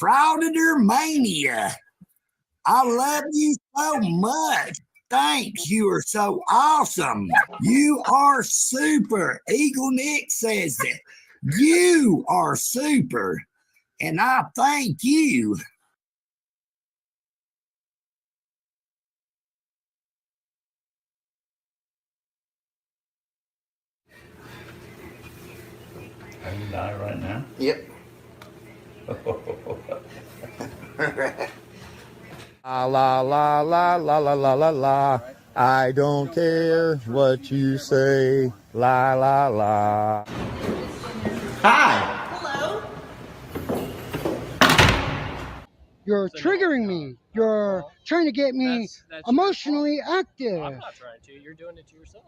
Frauditor Mania. I love you so much. Thanks. You are so awesome. You are super. Eagle Nick says that. You are super. And I thank you. Are you live right now? Yep. La la la la la la la la la. I don't care what you say. La la la. Hi. Hello. You're triggering me. You're trying to get me That's emotionally active. I'm not trying to. You're doing it to yourself.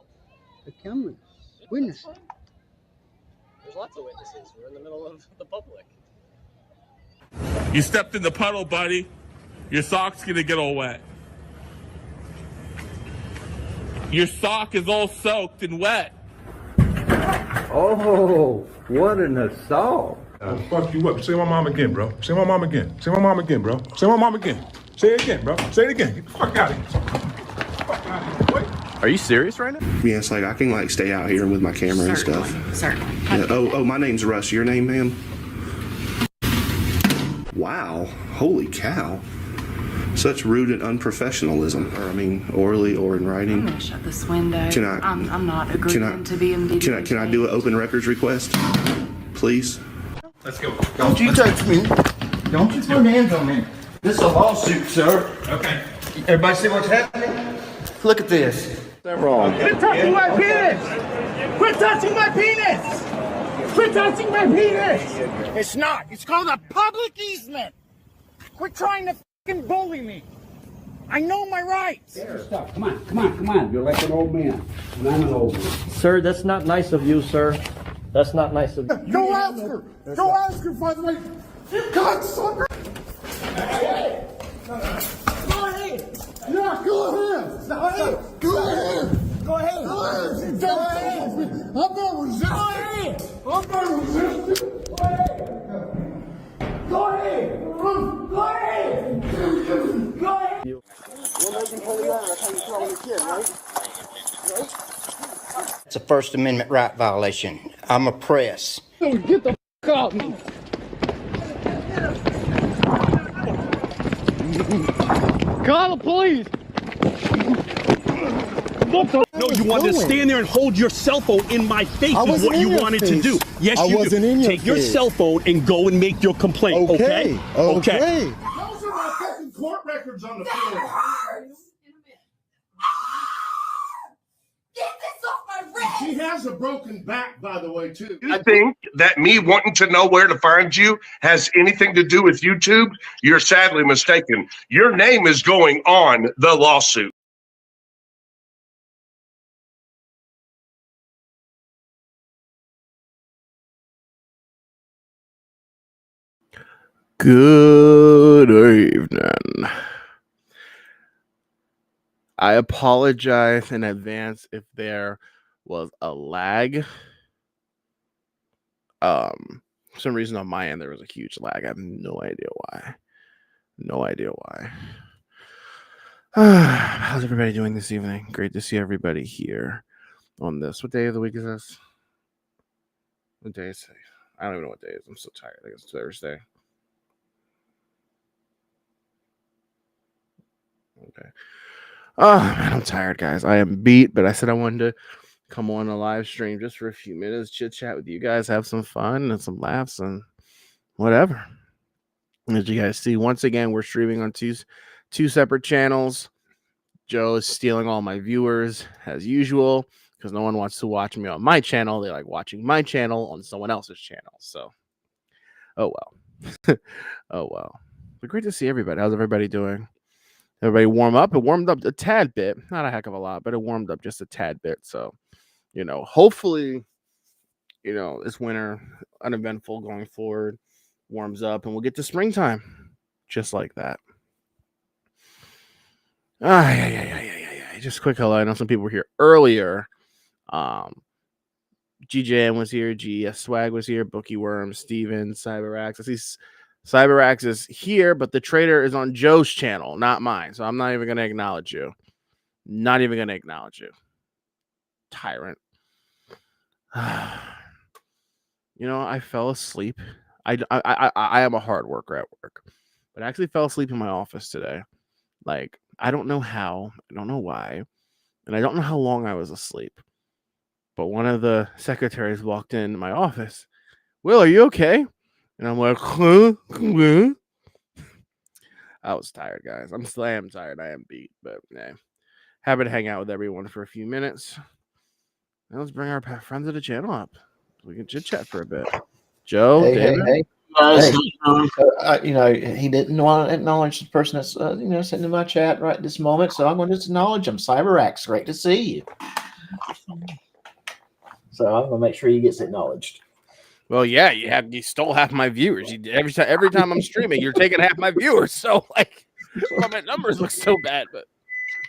The cameras, Yeah, witness. that's fine. There's lots of witnesses. We're in the middle of the public. You stepped in the puddle, buddy. Your sock's gonna get all wet. Your sock is all soaked and wet. Oh, what an assault. I'll fuck you up. Say my mom again, bro. Say my mom again. Say my mom again, bro. Say my mom again. Say it again, bro. Say it again. Get the fuck out of here. Fuck out of here. Wait. Are you serious right now? Yeah, it's like I can like stay out here with my camera and stuff. Certainly. Yeah. Oh, my name's Russ. Your name, ma'am? Wow. Holy cow. Such rude and unprofessionalism. Or I mean, orally or in writing. I'm gonna shut this window. Can I- I'm not agreeing to be in video. Can I do an open records request? Please? Let's go. Don't you touch me. Don't you put hands on me. This is a lawsuit, sir. Okay. Everybody see what's happening? Look at this. That's wrong. Quit touching my penis! Quit touching my penis! Quit touching my penis! It's not. It's called a public easement. Quit trying to fucking bully me. I know my rights. Stop. Come on. You're like an old man. And I'm an old man. Sir, that's not nice of you, sir. That's not nice of you. Go ask her. Go ask her, by the way. You cocksucker. Hey. Go ahead. Yeah, go ahead. Go ahead. Go ahead. Go ahead. Go ahead. Go ahead. I'm not resisting. I'm not resisting. Go ahead. Go ahead. Go ahead. Go ahead. We're making holy honor. That's how you throw your kid, right? It's a First Amendment right violation. I'm a press. Get the f*** off me. Call the police. No, you wanted to stand there and hold your cell phone in my face is what you wanted to do. Yes, you do. Take your cell phone and go and make your complaint, okay? Okay. Those are my fucking court records on the floor. Get this off my wrist! She has a broken back, by the way, too. You think that me wanting to know where to find you has anything to do with YouTube? You're sadly mistaken. Your name is going on the lawsuit. Good evening. I apologize in advance if there was a lag. For some reason on my end there was a huge lag. I have no idea why. No idea why. How's everybody doing this evening? Great to see everybody here on this. What day of the week is this? What day is it? I don't even know what day it is. I'm so tired. I think it's Thursday. Okay. Oh man, I'm tired, guys. I am beat, but I said I wanted to come on a live stream just for a few minutes, chit chat with you guys, have some fun and some laughs and whatever. As you guys see, once again, we're streaming on two separate channels. Joe is stealing all my viewers as usual because no one wants to watch me on my channel. They like watching my channel on someone else's channel. So, oh well. Oh well. But great to see everybody. How's everybody doing? Everybody warm up. It warmed up a tad bit. Not a heck of a lot, but it warmed up just a tad bit. So, hopefully, this winter, uneventful going forward, warms up and we'll get to springtime just like that. Just quick hello. I know some people were here earlier. GJM was here. GES Swag was here. Bookie Worm, Steven, CyberX. I see CyberAx is here, but the trader is on Joe's channel, not mine. So I'm not even going to acknowledge you. Not even going to acknowledge you. Tyrant. You know, I fell asleep. I am a hard worker at work, but I actually fell asleep in my office today. Like, I don't know how, I don't know why, and I don't know how long I was asleep. But one of the secretaries walked in my office. Will, are you okay? And I'm like, huh? I was tired, guys. I am tired. I am beat, but yeah. Happy to hang out with everyone for a few minutes. Now let's bring our friends of the channel up. We can chit chat for a bit. Joe, David. Hey. Guys, you know, he didn't want to acknowledge the person that's you know, sitting in my chat right this moment, so I'm going to just acknowledge him. CyberAx, great to see you. So I'm going to make sure he gets acknowledged. Well, yeah, you stole half my viewers. Every time I'm streaming, you're taking half my viewers. So like, well, my numbers look so bad, but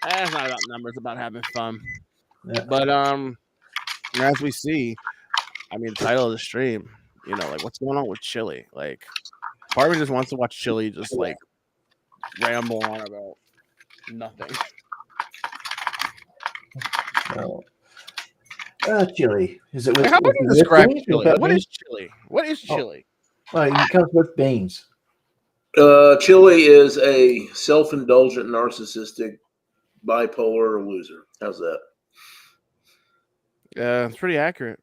it's not about numbers, it's about having fun. Yeah. But as we see, I mean, the title of the stream, you know, like what's going on with Chili? Like, part of me just wants to watch Chili just like ramble on about nothing. Chili. Is it with, how would you describe chili? What is chili? What is chili? Well, it comes with beans. Chili is a self-indulgent, narcissistic, bipolar loser. How's that? Yeah, it's pretty accurate.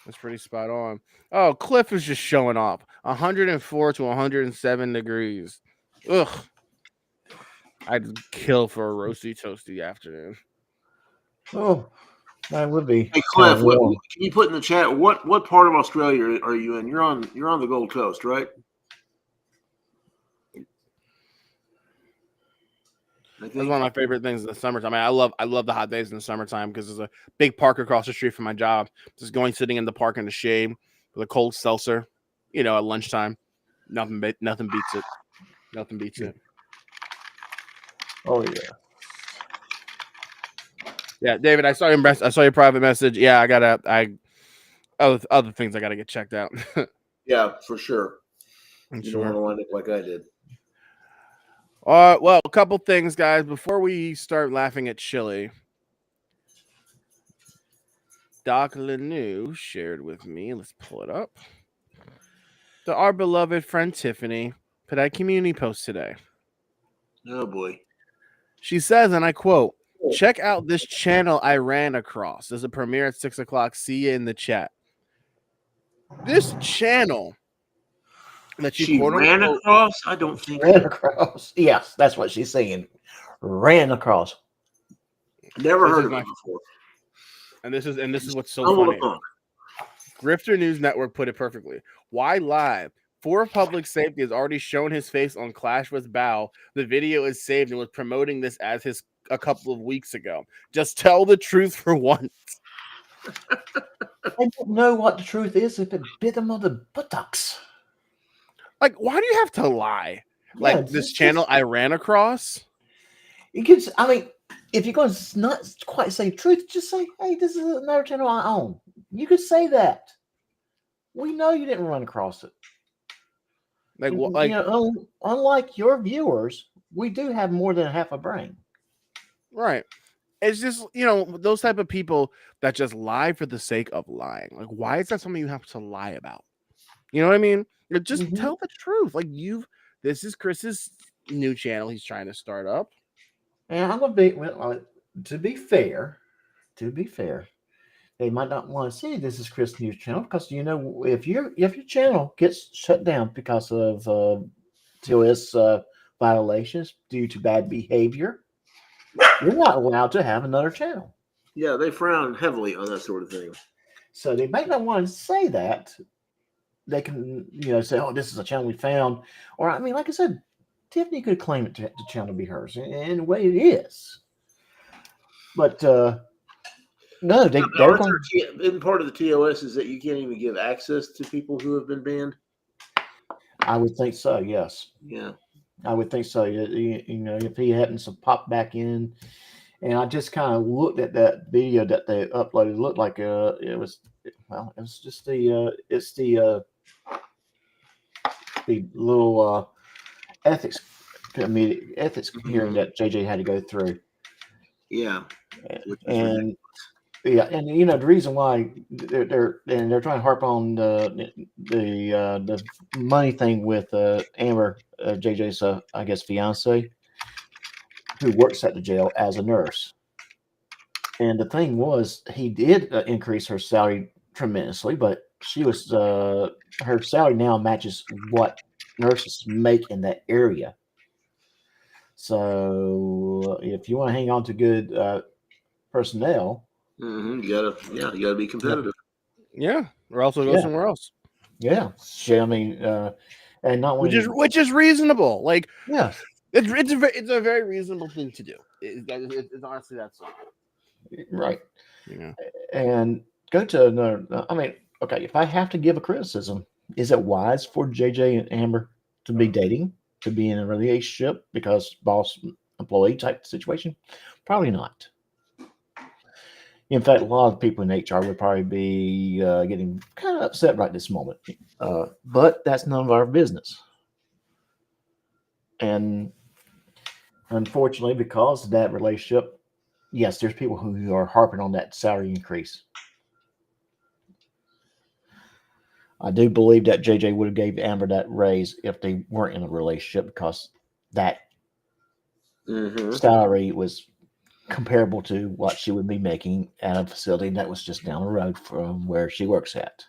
That's pretty spot on. Oh, Cliff is just showing off. 104 to 107 degrees. Ugh. I'd kill for a roasty toasty afternoon. Oh, that would be. Hey Cliff, can you put in the chat what part of Australia are you in? You're on the Gold Coast, right? That's one of my favorite things in the summertime. I mean, I love the hot days in the summertime because there's a big park across the street from my job. Just sitting in the park in the shade with a cold seltzer, you know, at lunchtime. Nothing beats it. Nothing beats it. Oh yeah. Yeah, David, I saw your private message. Yeah, other things I gotta get checked out. Yeah, for sure. I'm you sure. don't want to wind up like I did. Well, a couple things, guys, before we start laughing at Chili. Doc Lanou shared with me. Let's pull it up. Our beloved friend Tiffany put out a community post today. Oh boy. She says, and I quote, "Check out this channel I ran across. There's a premiere at 6 o'clock. See you in the chat." This channel that she ran across? I don't think ran across. Yes, that's what she's saying. Ran across. Never heard of it before. And this is what's so funny. Grifter News Network put it perfectly. Why live? For Public Safety has already shown his face on Clash with Bow. The video is saved and was promoting this as his a couple of weeks ago. Just tell the truth for once. I don't know what the truth is if it bit him on the buttocks. Like, why do you have to lie? Like, yeah, this channel I ran across? You could, I mean, if you're going to not quite say truth, just say, hey, this is another channel I own. You could say that. We know you didn't run across it. Like, you know, unlike your viewers, we do have more than half a brain. Right. It's just, you know, those type of people that just lie for the sake of lying. Like, why is that something you have to lie about? You know what I mean? Just tell the truth. Like, this is Chris's new channel he's trying to start up. And I'm going to be, well, to be fair, they might not want to see this is Chris News channel because, you know, if your channel gets shut down because of TOS violations due to bad behavior, you're not allowed to have another channel. Yeah, they frown heavily on that sort of thing. So they might not want to say that. They can, you know, say, "Oh, this is a channel we found," or I mean, like I said, Tiffany could claim it to channel to be hers, and in a way, it is. But no, they're in part of the TOS is that you can't even give access to people who have been banned. I would think so. Yes. Yeah. I would think so. You know, if he hadn't popped back in, and I just kind of looked at that video that they uploaded, it looked like it was just the be little ethics hearing that JJ had to go through. Yeah. And the reason why they're trying to harp on the money thing with Amber, JJ's I guess fiance, who works at the jail as a nurse. And the thing was, he did increase her salary tremendously, but she was her salary now matches what nurses make in that area. So if you want to hang on to good personnel, you gotta be competitive. Yeah, or else go somewhere else. Yeah, I mean, and not which is reasonable. Like, yeah, it's a very reasonable thing to do. It's honestly that simple. Right. Yeah. And go to another. I mean, okay, if I have to give a criticism, is it wise for JJ and Amber to be dating, to be in a relationship because boss employee type situation? Probably not. In fact, a lot of people in HR would probably be getting kind of upset right this moment. But that's none of our business. And unfortunately, because of that relationship, yes, there's people who are harping on that salary increase. I do believe that JJ would have gave Amber that raise if they weren't in a relationship, because that salary was comparable to what she would be making at a facility that was just down the road from where she works at.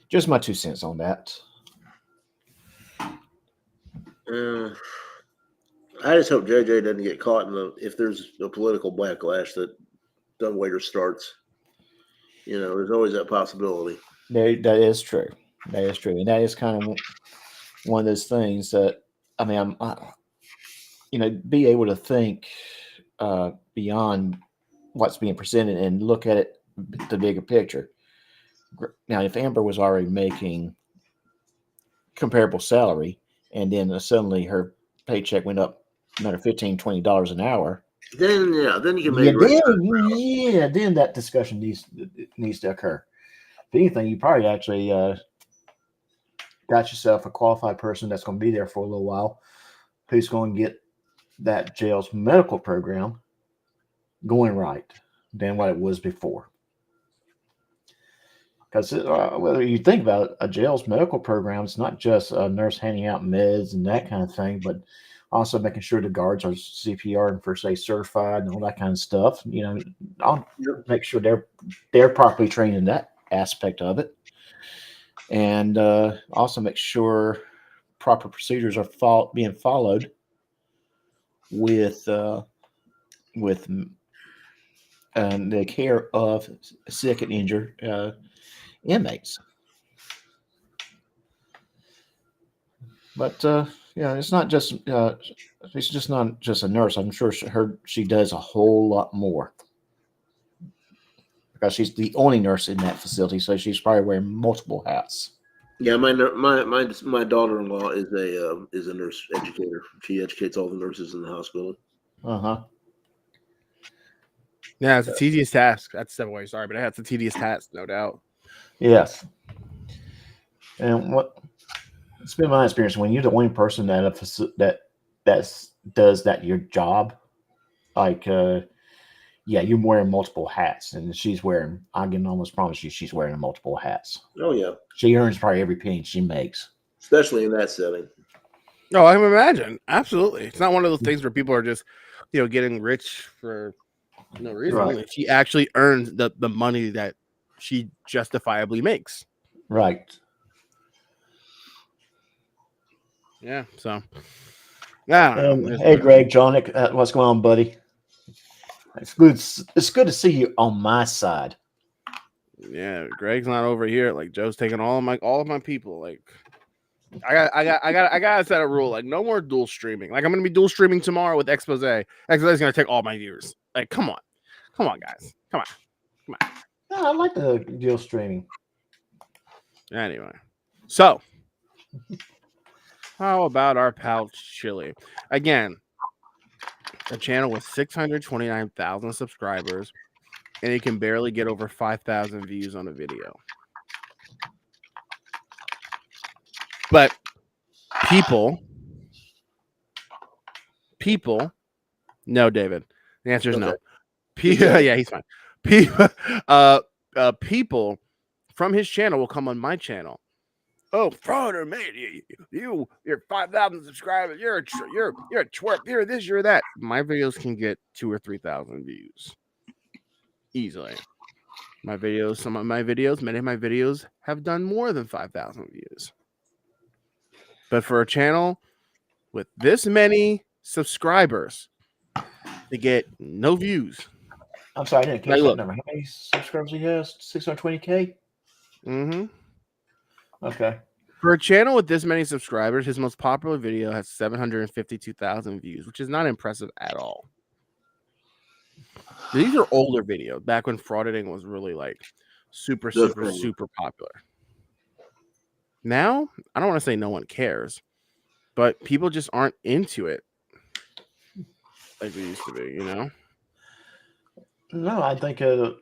Just my 2 cents on that. I just hope JJ doesn't get caught if there's a political backlash that Dumbwaiter starts. There's always that possibility. That is true. That is true. And that is kind of one of those things that, I mean, be able to think beyond what's being presented and look at it, the bigger picture. Now, if Amber was already making comparable salary, and then suddenly her paycheck went up another $15, $20 an hour, then you can make then that discussion needs to occur. If anything, you probably actually got yourself a qualified person that's going to be there for a little while, who's going to get that jail's medical program going right than what it was before. Because whether you think about it, a jail's medical program is not just a nurse handing out meds and that kind of thing, but also making sure the guards are CPR and first aid certified and all that kind of stuff. I'll make sure they're properly trained in that aspect of it, and also make sure proper procedures are being followed with the care of sick and injured inmates. But it's not just she's just not just a nurse. I'm sure she does a whole lot more, because she's the only nurse in that facility, so she's probably wearing multiple hats. Yeah, my daughter-in-law is a nurse educator. She educates all the nurses in the hospital. Yeah, it's a tedious task. That's the way. Sorry, but it's a tedious task, no doubt. Yes. And it's been my experience, when you're the only person that does that your job, like you're wearing multiple hats, and she's wearing. I can almost promise you, she's wearing multiple hats. Oh yeah, she earns probably every penny she makes, especially in that setting. No, I can imagine. Absolutely, it's not one of those things where people are just, getting rich for no reason. Right. She actually earns the money that she justifiably makes. Right. Yeah. So. Yeah. Hey, Greg, John, what's going on, buddy? It's good. It's good to see you on my side. Yeah, Greg's not over here. Like, Joe's taking all of my people. Like, I gotta set a rule. Like, no more dual streaming. Like, I'm gonna be dual streaming tomorrow with Expose. Expose is gonna take all my viewers. Like, come on, guys, come on. No, I like the dual streaming. Anyway, so how about our pal Chili? Again, a channel with 629,000 subscribers, and he can barely get over 5,000 views on a video. But people, no, David. The answer is no. Yeah, he's fine. People from his channel will come on my channel. Oh, frauder, mate! You're 5,000 subscribers. You're a twerp. You're this. You're that. My videos can get 2,000 or 3,000 views easily. Many of my videos have done more than 5,000 views. But for a channel with this many subscribers to get no views. I'm sorry, I didn't catch that number. How many subscribers he has? 620K? Mm-hmm. Okay. For a channel with this many subscribers, his most popular video has 752,000 views, which is not impressive at all. These are older videos, back when Auditing was really like super popular. Now, I don't want to say no one cares, but people just aren't into it like we used to be, you know? No, I think a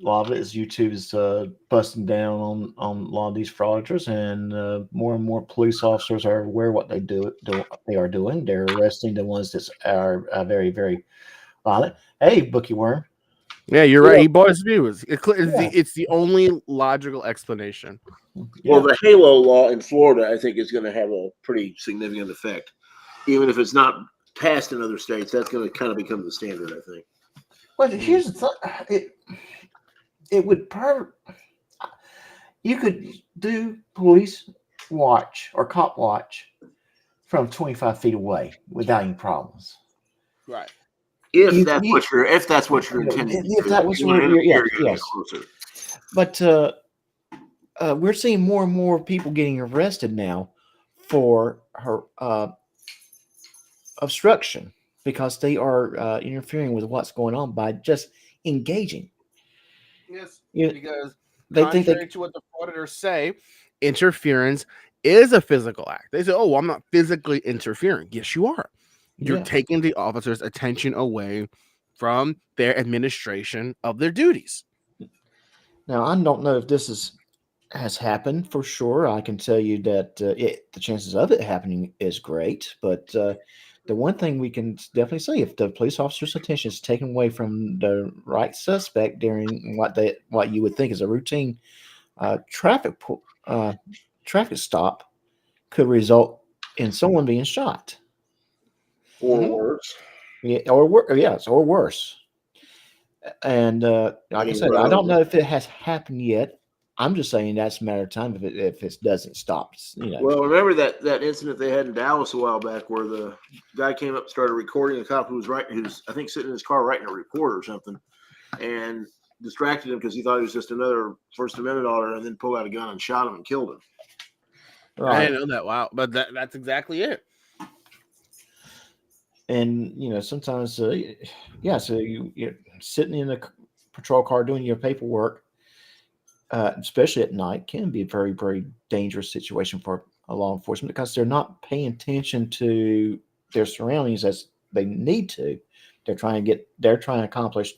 lot of it is YouTube is busting down on a lot of these fraudsters, and more police officers are aware of what they are doing. They're arresting the ones that are very, very violent. Hey, Bookie Worm. Yeah, you're right. He bought his views. It's the only logical explanation. Well, the Halo law in Florida, I think, is going to have a pretty significant effect. Even if it's not passed in other states, that's going to kind of become the standard, I think. Well, here's the thing. It would you could do police watch or cop watch from 25 feet away without any problems. Right. If that's what you're intending. If that was yes. But we're seeing more and more people getting arrested now for obstruction, because they are interfering with what's going on by just engaging. Yes, Yeah, because they contrary think to what the auditors say, interference is a physical act. They say, "Oh, well, I'm not physically interfering." Yes, you are. You're taking the officer's attention away from their administration of their duties. Now, I don't know if this has happened for sure. I can tell you that the chances of it happening is great, but the one thing we can definitely say, if the police officer's attention is taken away from the right suspect during what you would think is a routine traffic stop, could result in someone being shot. Or worse. Yeah, or worse. And like I said, I don't know if it has happened yet. I'm just saying that's a matter of time if it doesn't stop. Well, remember that incident they had in Dallas a while back where the guy came up and started recording a cop who's I think sitting in his car writing a report or something, and distracted him because he thought he was just another First Amendment auditor, and then pulled out a gun and shot him and killed him. Right. I didn't know that. Wow, but that's exactly it. And sometimes, so you're sitting in a patrol car doing your paperwork, especially at night, can be a very, very dangerous situation for a law enforcement, because they're not paying attention to their surroundings as they need to. They're trying to accomplish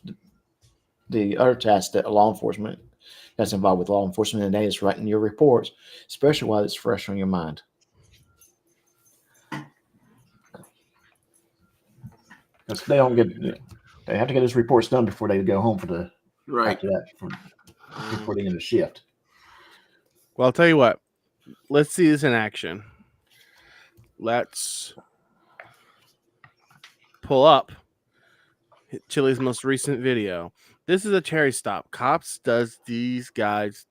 the other tasks that law enforcement that's involved with law enforcement, and that is writing your reports, especially while it's fresh on your mind. They have to get those reports done before they go home before the end of the shift. Well, I'll tell you what. Let's see this in action. Let's pull up Chili's most recent video. This is a Terry stop. Cops does these guys.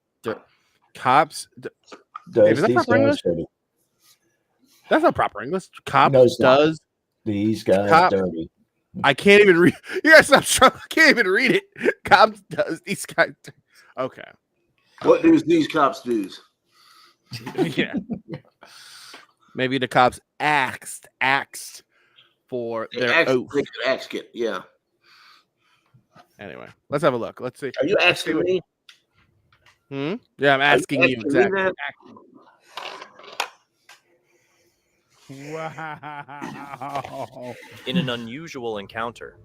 Cops does these guys dirty. That's not proper English. Cops does these guys dirty. I can't even read. Yes, I'm sure I can't even read it. Cops does these guys. Okay. What do these cops do? Yeah. Maybe the cops axed for their oath. They could ask it. Yeah. Anyway, let's have a look. Let's see. Are you asking me? Yeah, I'm asking you exactly. Wow. In an unusual encounter,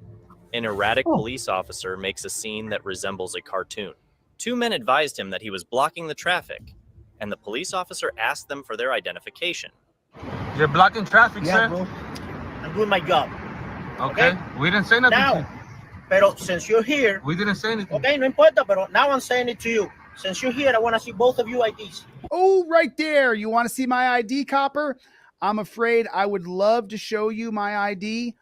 an erratic police officer makes a scene that resembles a cartoon. Two men advised him that he was blocking the traffic. and the police officer asked them for their identification. You're blocking traffic, Yeah, sir. bro. I'm doing my job. Okay. We didn't say nothing. Now, pero since you're here, We didn't say anything. okay, no importa, pero now I'm saying it to you. Since you're here, I want to see both of you IDs. Oh, right there. You want to see my ID, Copper? I'm afraid I would love to show you my ID,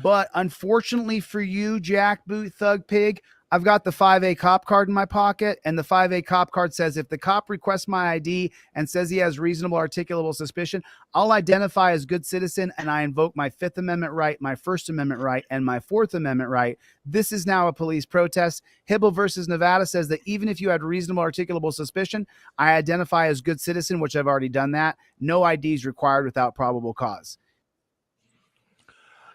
but unfortunately for you, Jackboot Thug Pig, I've got the 5A cop card in my pocket, and the 5A cop card says if the cop requests my ID and says he has reasonable articulable suspicion, I'll identify as good citizen, and I invoke my Fifth Amendment right, my First Amendment right, and my Fourth Amendment right. This is now a police protest. Hibble versus Nevada says that even if you had reasonable articulable suspicion, I identify as good citizen, which I've already done that. No IDs required without probable cause.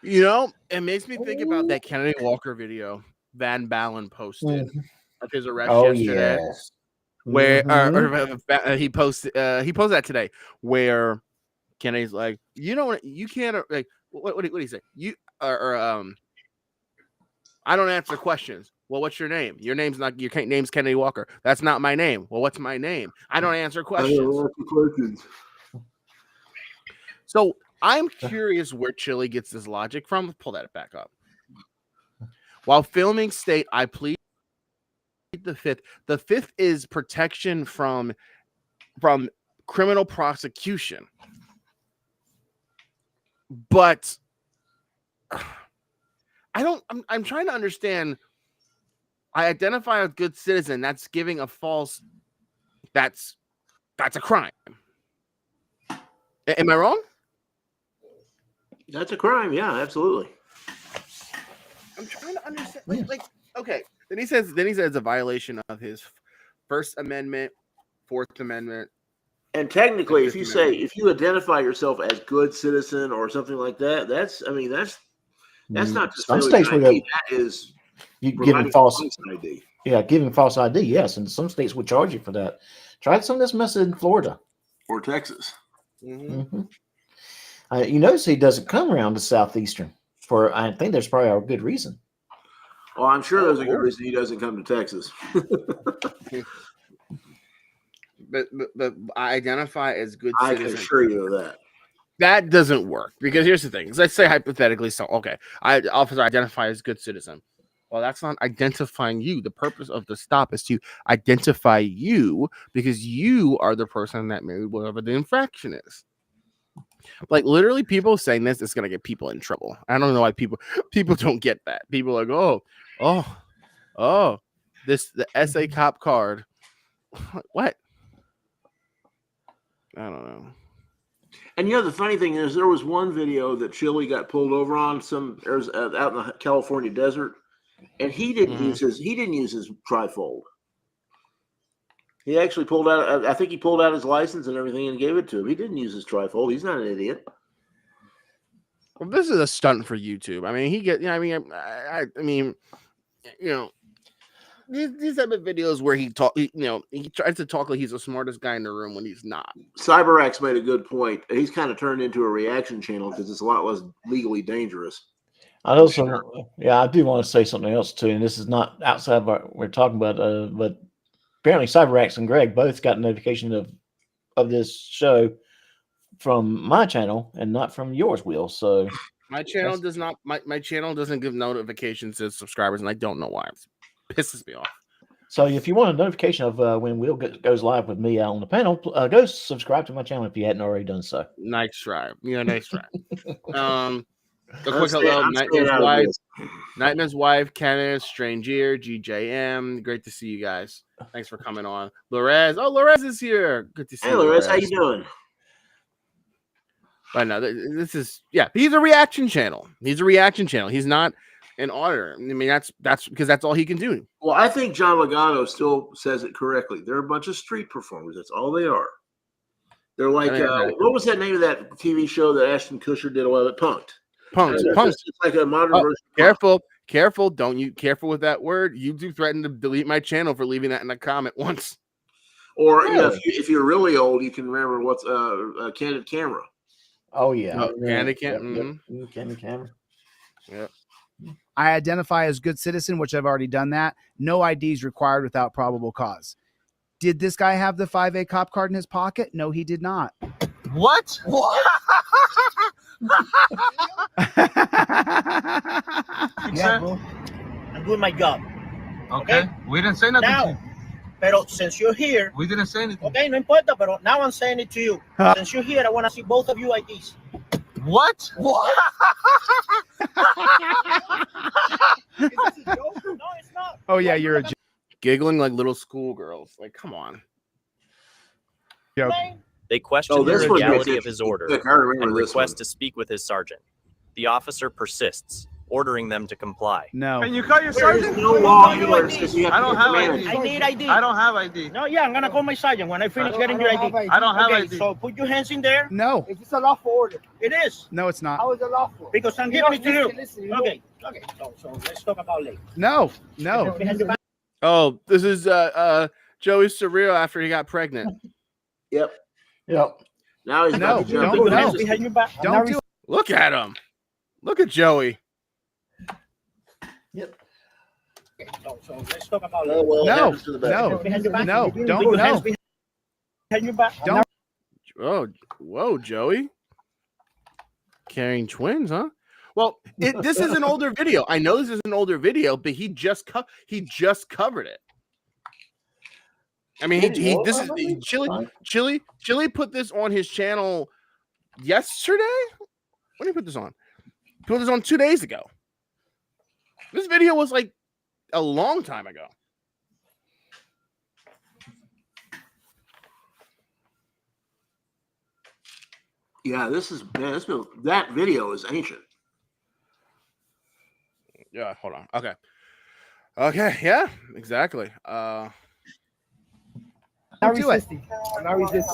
You know, it makes me think about that Kennedy Walker video Van Balen posted of his arrest yesterday. Yes. Where he posted that today, where Kennedy's like, you don't, you can't, like, what did he say? You I don't answer questions. Well, what's your name? Your name's Kennedy Walker. That's not my name. Well, what's my name? I don't answer questions. So I'm curious where Chili gets this logic from. Pull that back up. While filming state, I plead the fifth. The fifth is protection from criminal prosecution. But I'm trying to understand. I identify as good citizen. That's giving a false. That's a crime. Am I wrong? That's a crime. Yeah, absolutely. I'm trying to understand. Like, okay. Then he says it's a violation of his First Amendment, Fourth Amendment. And technically, if you identify yourself as good citizen or something like that, that's not just some states where that is you giving false ID. Yeah, giving false ID. Yes, and some states would charge you for that. Try some of this mess in Florida or Texas. You notice he doesn't come around to Southeastern. I think there's probably a good reason. Well, I'm sure there's a good reason he doesn't come to Texas. but I identify as good I citizen. can assure you of that. That doesn't work because here's the thing. Let's say hypothetically, so okay, officer identify as good citizen. Well, that's not identifying you. The purpose of the stop is to identify you because you are the person that made whatever the infraction is. Like literally, people saying this is gonna get people in trouble. I don't know why people don't get that. People are like, the SA cop card. What? I don't know. And the funny thing is, there was one video that Chili got pulled over on out in the California desert, and he didn't use his trifold. He actually pulled out. I think he pulled out his license and everything and gave it to him. He didn't use his trifold. He's not an idiot. Well, this is a stunt for YouTube. I mean, these type of videos where he tries to talk like he's the smartest guy in the room when he's not. CyberX made a good point. He's kind of turned into a reaction channel because it's a lot less legally dangerous. I do want to say something else too, and this is not outside of what we're talking about, but apparently CyberX and Greg both got a notification of this show from my channel and not from yours, Will. So my channel does not. My channel doesn't give notifications to subscribers, and I don't know why. It pisses me off. So if you want a notification of when Will goes live with me out on the panel, go subscribe to my channel if you hadn't already done so. Nice try. Yeah, nice try. A quick hello, Nightmare's wife, Kenneth, Strangier, GJM. Great to see you guys. Thanks for coming on. Lorez. Oh, Lorez is here. Good to see you. Hey, Lorez, how you doing? But no, this is he's a reaction channel. He's not an auditor. I mean, that's because that's all he can do. Well, I think John Logano still says it correctly. They're a bunch of street performers. That's all they are. They're like, what was that name of that TV show that Ashton Kutcher did a lot of? Punked. Punked. It's like a modern version. Careful. Don't you careful with that word. YouTube threatened to delete my channel for leaving that in a comment once. Or if you're really old, you can remember what's Candid Camera. Oh yeah, Candid Camera. Candid Camera. Yeah. I identify as good citizen, which I've already done that. No IDs required without probable cause. Did this guy have the 5A cop card in his pocket? No, he did not. What? Yeah, bro. I'm doing my job. Okay. We didn't say nothing. Now, pero since you're here, we didn't say anything. Okay, no importa, pero now I'm saying it to you. Since you're here, I want to see both of you IDs. What? What? Is this a joke? No, it's not. Oh yeah, you're a giggling like little schoolgirls. Like, come on. Joke. They question Oh, the this one legality makes of his it- order I remember and this request one. to speak with his sergeant. The officer persists, ordering them to comply. No. Can you call your There is sergeant? no law here that says you have I to don't get have command. ID. I need ID. I don't have ID. No, yeah, I'm gonna call my sergeant when I finish getting your ID. I don't have Okay, ID. so put your hands in there. No. If it's a lawful order, it is. No, it's not. How is it lawful? Because I'm giving it to you. Okay, okay. So let's talk about later. No, no. Oh, this is Joey Surreal after he got pregnant. Yep. Yep. Now he's No, about to jump don't, into no. this. Behind your back. Don't do it. Look at him. Look at Joey. Yep. Okay, so let's talk about later. No, no, Behind your back. no, Put don't, your hands no. behind your back. Don't. Oh, whoa, Joey. Carrying twins, huh? Well, this is an older video. I know this is an older video, but he just covered it. I mean, Chili put this on his channel yesterday. When did he put this on? He put this on 2 days ago. This video was like a long time ago. Yeah, that video is ancient. Yeah, hold on. Okay, yeah, exactly. Don't do it.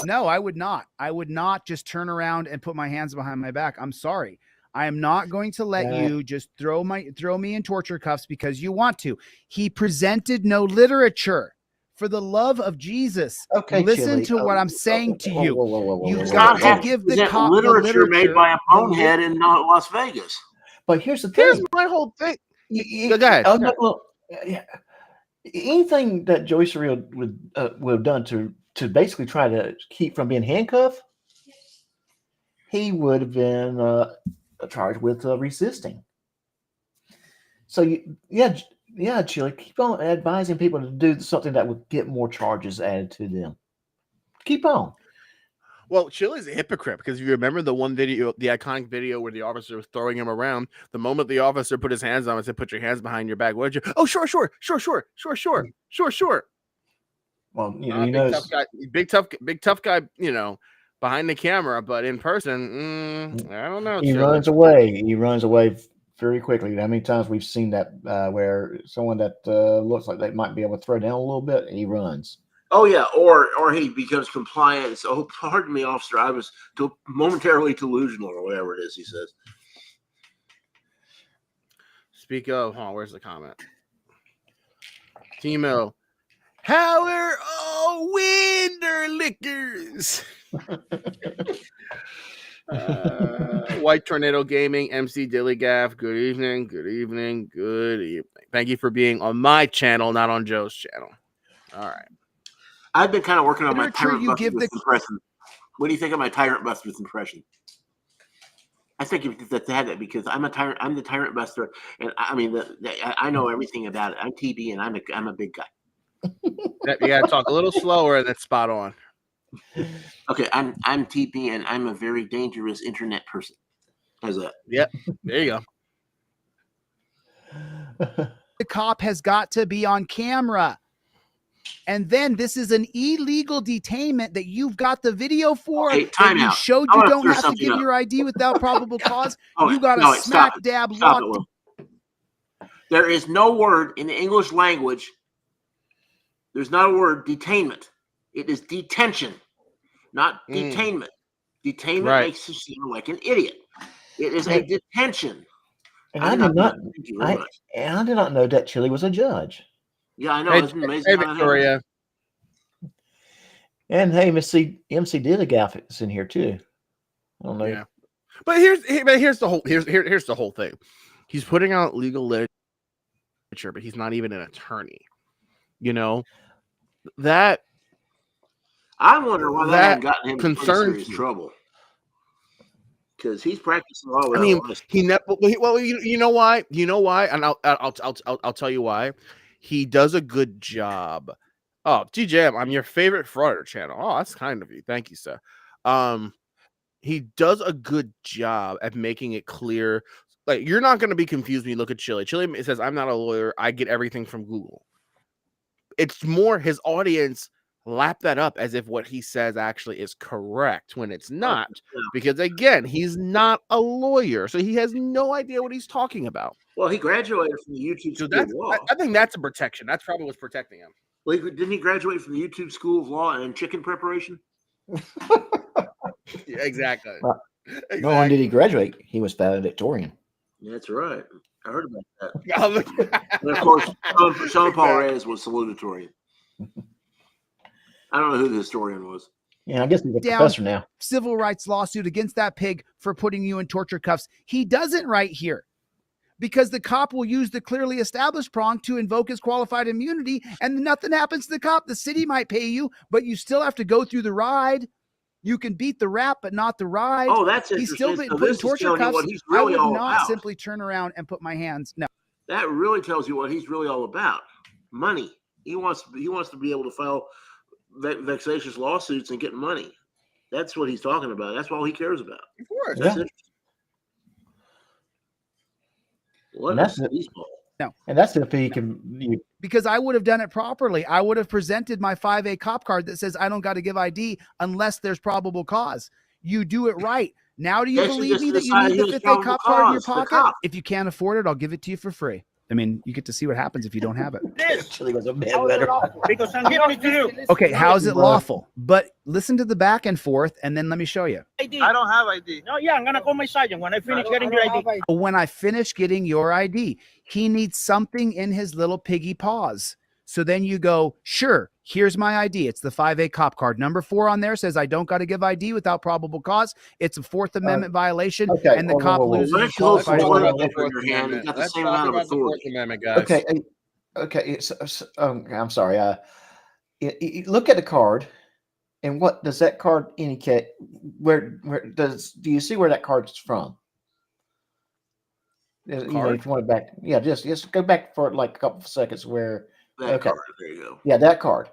No, I would not. I would not just turn around and put my hands behind my back. I'm sorry. I am not going to let you just throw me in torture cuffs because you want to. He presented no literature. For the love of Jesus, Okay, listen Chili. to what I'm saying to you. You've It's got not to give the that cop literature the made by a bonehead in Las Vegas. But here's the thing. Here's my whole thing. Go ahead. Oh, no, look, anything that Joey Surreal would have done to basically try to keep from being handcuffed, he would have been charged with resisting. So yeah, Chili, keep on advising people to do something that would get more charges added to them. Keep on. Well, Chili's a hypocrite because if you remember the one video, the iconic video where the officer was throwing him around, the moment the officer put his hands on him and said, "Put your hands behind your back," what did you? Oh, sure. Well, big tough guy, behind the camera, but in person, I don't know. He runs away. He runs away very quickly. How many times we've seen that where someone that looks like they might be able to throw down a little bit, he runs. Oh yeah, or he becomes compliant. And so, oh, pardon me, officer, I was momentarily delusional, or whatever it is he says. Speak of, where's the comment? Timo, how are all winter liquors? White Tornado Gaming, MC Dillygaff, good evening. Thank you for being on my channel, not on Joe's channel. All right. I've been kind of working on my Literature Tyrant you Busters give the- impression. What do you think of my Tyrant Busters impression? I think you have that because I'm a tyrant. I'm the Tyrant Buster, and I mean, I know everything about it. I'm TB, and I'm a big guy. You got to talk a little slower, and that's spot on. Okay, I'm TB, and I'm a very dangerous internet person. How's that? Yep, there you go. The cop has got to be on camera. And then this is an illegal detainment that you've got the video for. Hey, that time you out. showed I you wanna don't clear have to something give up. your ID without probable cause. Oh, You got no, a wait, smack stop it. dab Stop it, locked. Will. There is no word in the English language. There's not a word detainment. It is detention, not detainment. Detainment makes you seem like an idiot. It is a detention. And I did not know that Chili was a judge. Yeah, I know. Hey, Isn't it amazing? hey Victoria. And hey, MC Dillygaff is in here too. I don't know. Yeah. But here's the whole thing. He's putting out legal literature, but he's not even an attorney. That I wonder why that That hadn't gotten him in pretty concerns serious me. trouble. Because he's practicing law. I mean, he never. Well, you know why? You know why? And I'll tell you why. He does a good job. Oh, TJM, I'm your favorite frauder channel. Oh, that's kind of you. Thank you, sir. He does a good job at making it clear. Like, you're not going to be confused when you look at Chili. Chili says, "I'm not a lawyer. I get everything from Google." It's more his audience lap that up as if what he says actually is correct when it's not, because again, he's not a lawyer, so he has no idea what he's talking about. Well, he graduated from the YouTube School of Law. I think that's a protection. That's probably what's protecting him. Well, didn't he graduate from the YouTube School of Law and chicken preparation? Yeah, exactly. No one did he graduate. He was valedictorian. That's right. I heard about that. And of course, Sean Paul Reyes was salutatorian. I don't know who the historian was. Yeah, I guess he's a professor now. Civil rights lawsuit against that pig for putting you in torture cuffs. He doesn't right here because the cop will use the clearly established prong to invoke his qualified immunity, and nothing happens to the cop. The city might pay you, but you still have to go through the ride. You can beat the rap, but not the ride. Oh, that's He's still interesting. been So put in this is torture telling you cuffs. what he's I really would all not about. simply turn around and put my hands. No. That really tells you what he's really all about. Money. He wants to be able to file vexatious lawsuits and get money. That's what he's talking about. That's all he cares about. Of course. That's Yeah. interesting. What And a that's it. sleazeball. No. And that's if he can. Because I would have done it properly. I would have presented my 5A cop card that says I don't got to give ID unless there's probable cause. You do it right. Now, do you Yes, you believe just me that you decided need the he was 5A cop probable card in your cause, the pocket? cop. If you can't afford it, I'll give it to you for free. I mean, you get to see what happens if you don't have it. Chili was a bad How is it letter. lawful? Because I'm giving it to you. Okay, how is it Bro. lawful? But listen to the back and forth, and then let me show you. ID. I don't have ID. No, yeah, I'm gonna call my sergeant when I finish getting your ID. When I finish getting your ID, he needs something in his little piggy paws. So then you go, sure, here's my ID. It's the 5A cop card. Number 4 on there says I don't got to give ID without probable cause. It's a Fourth Amendment violation, okay. and the Whoa, cop whoa, whoa. loses Let's his go qualified for immunity. it. In your hand, you've got the Let's same talk amount of about the Fourth authority. Amendment, guys. Okay. I'm sorry. Look at the card, and what does that card indicate? Do you see where that card's from? You know, if you want to back, yeah, just go back for like a couple of seconds. Where That card. There you go. Yeah, that card.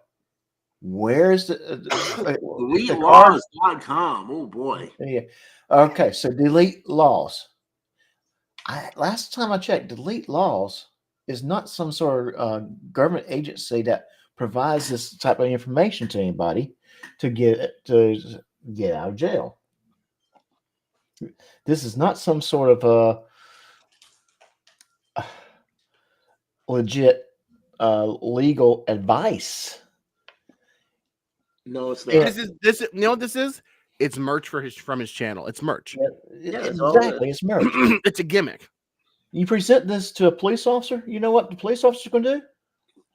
Where's the DeleteLawz.com. Oh boy. Yeah. Okay, so Delete Lawz. Last time I checked, Delete Lawz is not some sort of government agency that provides this type of information to anybody to get out of jail. This is not some sort of legit legal advice. No, it's not. This is you know what this is? It's merch from his channel. It's merch. Exactly, it's merch. It's a gimmick. You present this to a police officer, you know what the police officer's going to do?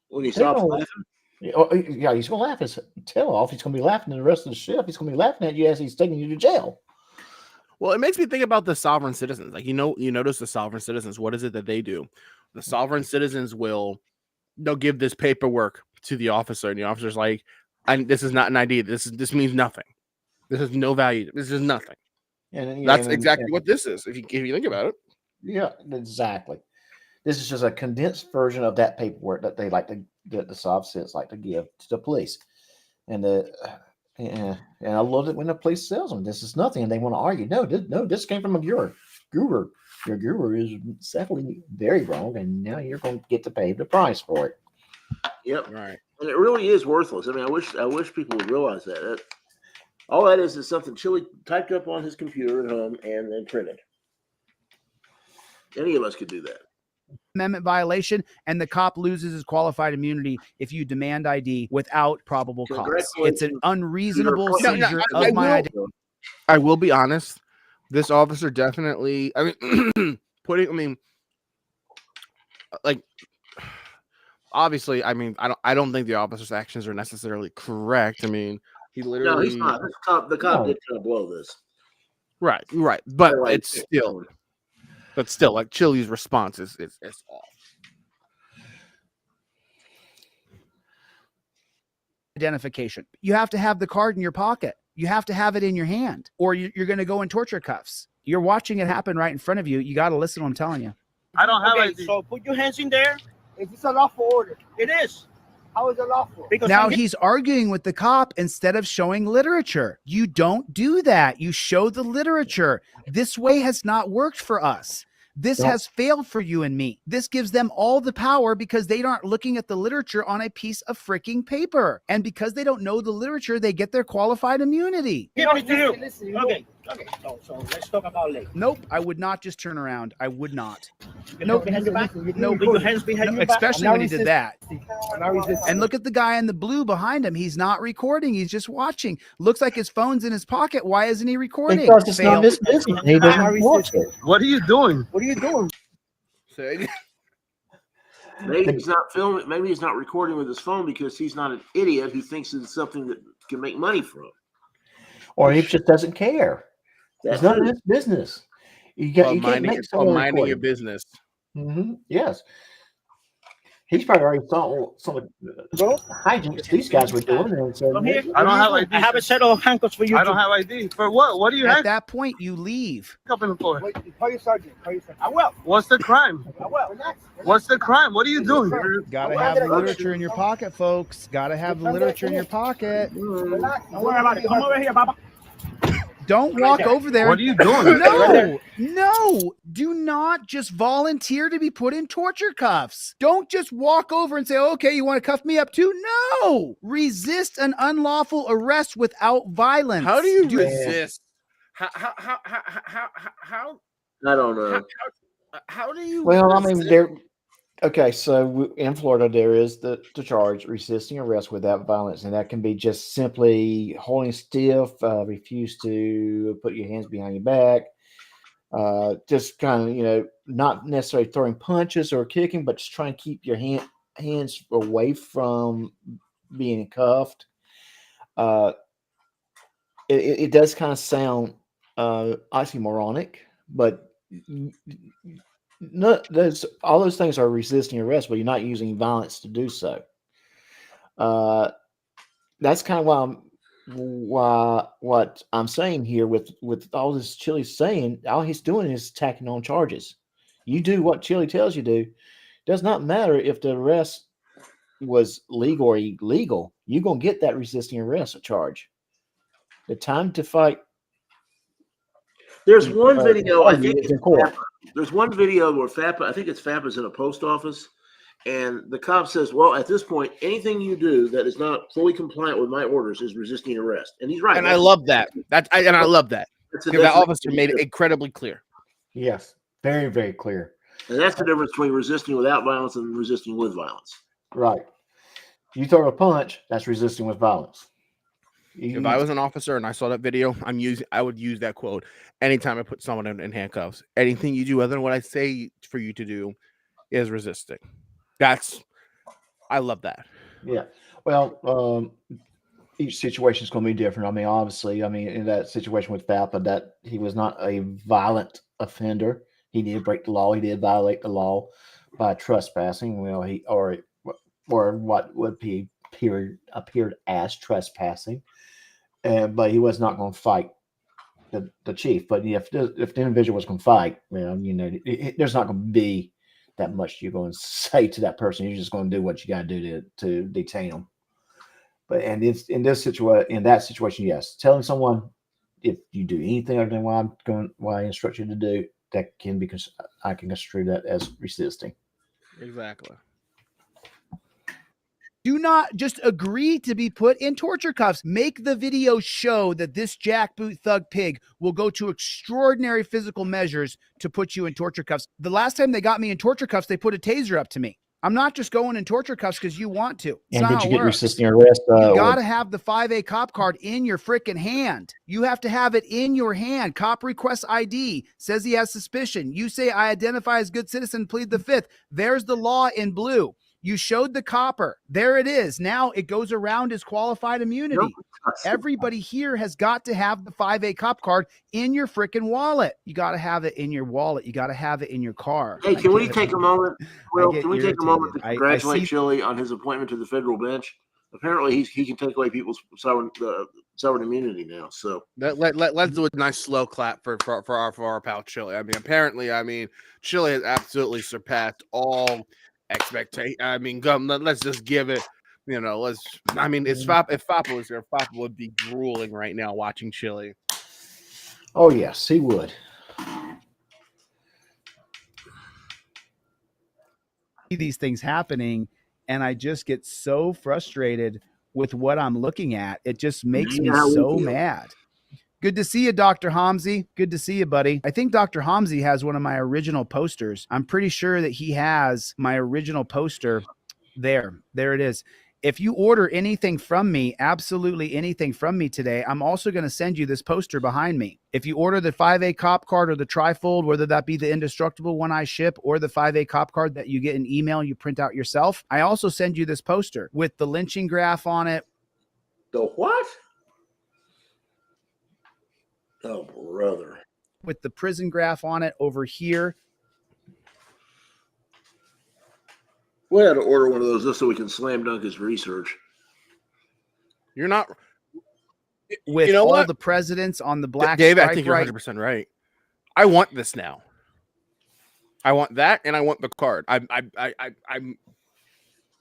When he stops laughing? Yeah, he's going to laugh his tail off. He's going to be laughing the rest of the shift. He's going to be laughing at you as he's taking you to jail. Well, it makes me think about the sovereign citizens. Like, you notice the sovereign citizens. What is it that they do? The sovereign citizens they'll give this paperwork to the officer, and the officer's like, this is not an ID. This means nothing. This has no value. This is nothing. And that's exactly what this is. If you think about it. Yeah, exactly. This is just a condensed version of that paperwork that they that the sovereigns like to give to the police. And I love it when the police tells them this is nothing, and they want to argue. No, this came from a guru. Your guru is definitely very wrong, and now you're going to get to pay the price for it. Yep. Right. And it really is worthless. I mean, I wish people would realize that. All that is something Chili typed up on his computer at home and then printed. Any of us could do that. Amendment violation, and the cop loses his qualified immunity if you demand ID without probable cause. It's an unreasonable seizure of my identity. I will be honest. This officer definitely. Obviously, I don't think the officer's actions are necessarily correct. I mean, he literally. No, he's not. The cop did kind of blow this. Right. But it's still, like, Chili's response is off. identification. You have to have the card in your pocket. You have to have it in your hand, or you're going to go in torture cuffs. You're watching it happen right in front of you. You got to listen to what I'm telling you. I don't have Okay, ID. so put your hands in there. Is this a lawful order? It is. How is it lawful? Because Now he's arguing with the cop instead of showing literature. You don't do that. You show the literature. This way has not worked for us. This has failed for you and me. This gives them all the power because they aren't looking at the literature on a piece of freaking paper. And because they don't know the literature, they get their qualified immunity. give it to you. Okay. So let's talk about later. Nope, I would not just turn around. I would not. Nope. Behind your back? No, With your hands behind your back? especially when he did that. And look at the guy in the blue behind him. He's not recording. He's just watching. Looks like his phone's in his pocket. Why isn't he recording? Because it's not his business. He doesn't watch it. What are you doing? What are you doing? Maybe he's not filming. Maybe he's not recording with his phone because he's not an idiot who thinks it's something that can make money from. Or he just doesn't care. It's not his business. You can't make someone minding your record. business. Yes. He's probably already saw some of the hijinks these guys were doing. And said, Come here. I don't have ID. I have a set of handcuffs for you. I don't have ID. For what? What do you At have? that point, you leave. Up in for? Call your sergeant. I will. What's the crime? I will. Relax. What's the crime? What are you doing? Gotta have the literature in your pocket, folks. Gotta have the literature in your pocket. Relax. Don't worry about it. Come over here, Baba. Don't walk over there. What are you doing? No, do not just volunteer to be put in torture cuffs. Don't just walk over and say, okay, you want to cuff me up too? No, resist an unlawful arrest without violence. How do you resist? How I don't know. how do you Well, I mean, resist? there. Okay, so in Florida, there is the charge resisting arrest without violence, and that can be just simply holding stiff, refuse to put your hands behind your back, just kind of, not necessarily throwing punches or kicking, but just trying to keep your hands away from being cuffed. It does kind of sound oxymoronic, but all those things are resisting arrest, but you're not using violence to do so. That's kind of why what I'm saying here with all this Chili's saying, all he's doing is tacking on charges. You do what Chili tells you to do. Does not matter if the arrest was legal or illegal. You're gonna get that resisting arrest charge. The time to fight. There's one video. I think in court. There's one video where FAPA, I think it's FAPA's in a post office, and the cop says, well, at this point, anything you do that is not fully compliant with my orders is resisting arrest. And he's right. And I love that. I love that. Because that officer made it incredibly clear. Yes, very, very clear. And that's the difference between resisting without violence and resisting with violence. Right. You throw a punch, that's resisting with violence. If I was an officer and I saw that video, I would use that quote anytime I put someone in handcuffs. Anything you do other than what I say for you to do is resisting. I love that. Yeah. Well, each situation is going to be different. I mean, obviously, in that situation with FAPA, that he was not a violent offender. He did break the law. He did violate the law by trespassing. Well, or what would be appeared as trespassing. But he was not going to fight the chief. But if the individual was going to fight, there's not going to be that much you're going to say to that person. You're just going to do what you got to do to detain them. But in that situation, yes, telling someone if you do anything other than what I instruct you to do, that can be I can construe that as resisting. Exactly. Do not just agree to be put in torture cuffs. Make the video show that this jackboot thug pig will go to extraordinary physical measures to put you in torture cuffs. The last time they got me in torture cuffs, they put a taser up to me. I'm not just going in torture cuffs because you want to. And did you get resisting arrest? You got to have the 5A cop card in your freaking hand. You have to have it in your hand. Cop requests ID, says he has suspicion. You say, I identify as good citizen, plead the fifth. There's the law in blue. You showed the copper. There it is. Now it goes around as qualified immunity. Everybody here has got to have the 5A cop card in your freaking wallet. You got to have it in your wallet. You got to have it in your car. Hey, can we take a moment? Well, can we take a moment to congratulate Chili on his appointment to the federal bench? Apparently, he can take away people's sovereign immunity now. So let's do a nice slow clap for our pal Chile. I mean, apparently, Chile has absolutely surpassed all expectations. I mean, let's just give it. You know, if Fapa was here, Fapa would be drooling right now watching Chile. Oh yes, he would. These things happening, and I just get so frustrated with what I'm looking at. It just makes me so mad. Good to see you, Dr. Hamzi. Good to see you, buddy. I think Dr. Hamzi has one of my original posters. I'm pretty sure that he has my original poster there. There it is. If you order anything from me, absolutely anything from me today, I'm also going to send you this poster behind me. If you order the 5A cop card or the trifold, whether that be the indestructible one I ship or the 5A cop card that you get an email and you print out yourself, I also send you this poster with the lynching graph on it. The what? Oh, brother. With the prison graph on it over here. We had to order one of those just so we can slam dunk his research. You're not with all the presidents on the black. Dave, I think you're 100% right. I want this now. I want that, and I want the card. I'm.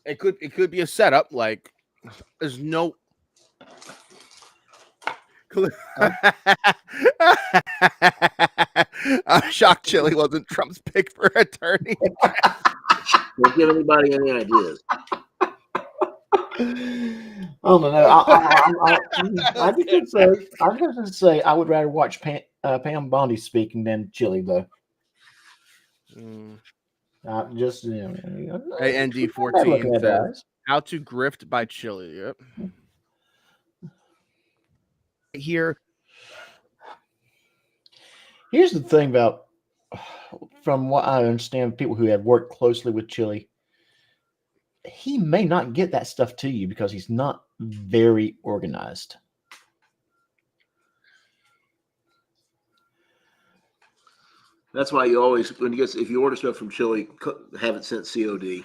It could be a setup. Like, there's no. I'm shocked Chile wasn't Trump's pick for attorney. Don't give anybody any ideas. Oh no! I just say I would rather watch Pam Bondi speaking than Chile, though. Just AND14 says How to Grift by Chile. Yep. Here's the thing about, from what I understand, people who have worked closely with Chile, he may not get that stuff to you because he's not very organized. That's why you always, if you order stuff from Chile, have it sent COD.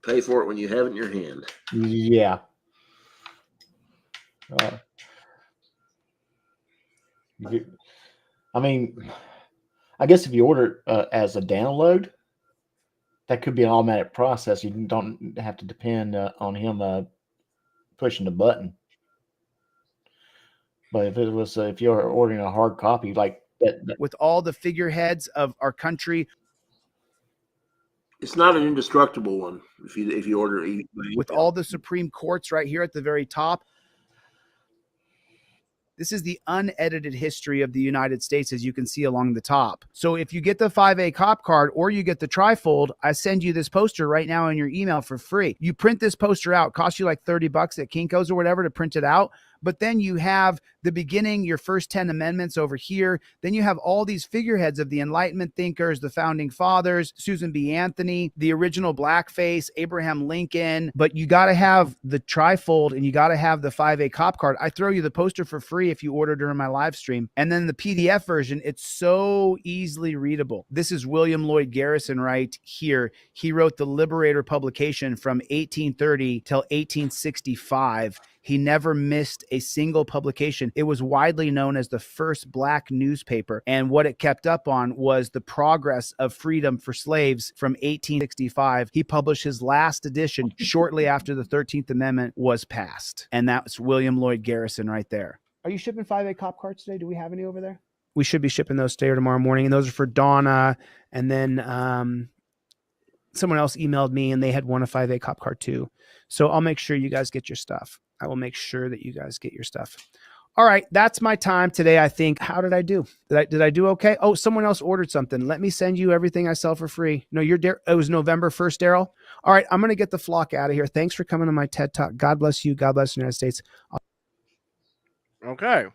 Pay for it when you have it in your hand. Yeah. I mean, I guess if you order it as a download, that could be an automatic process. You don't have to depend on him pushing the button. But if it was, if you're ordering a hard copy like that, with all the figureheads of our country, it's not an indestructible one. If you order it with all the Supreme Courts right here at the very top. This is the unedited history of the United States, as you can see along the top. So if you get the 5A cop card or you get the trifold, I send you this poster right now in your email for free. You print this poster out, costs you like $30 at Kinko's or whatever to print it out. But then you have the beginning, your first 10 amendments over here. Then you have all these figureheads of the Enlightenment thinkers, the founding fathers, Susan B. Anthony, the original blackface, Abraham Lincoln. But you got to have the trifold and you got to have the 5A cop card. I throw you the poster for free if you order during my live stream. And then the PDF version, it's so easily readable. This is William Lloyd Garrison right here. He wrote the Liberator publication from 1830 till 1865. He never missed a single publication. It was widely known as the first black newspaper. And what it kept up on was the progress of freedom for slaves from 1865. He published his last edition shortly after the 13th Amendment was passed. And that's William Lloyd Garrison right there. Are you shipping 5A cop cards today? Do we have any over there? We should be shipping those today or tomorrow morning. And those are for Donna. And then someone else emailed me and they had won a 5A cop card too. So I'll make sure you guys get your stuff. I will make sure that you guys get your stuff. All right, that's my time today, I think. How did I do? Did I do okay? Oh, someone else ordered something. Let me send you everything I sell for free. No, it was November 1st, Daryl. All right, I'm going to get the flock out of here. Thanks for coming to my TED Talk. God bless you. God bless the United States. Okay.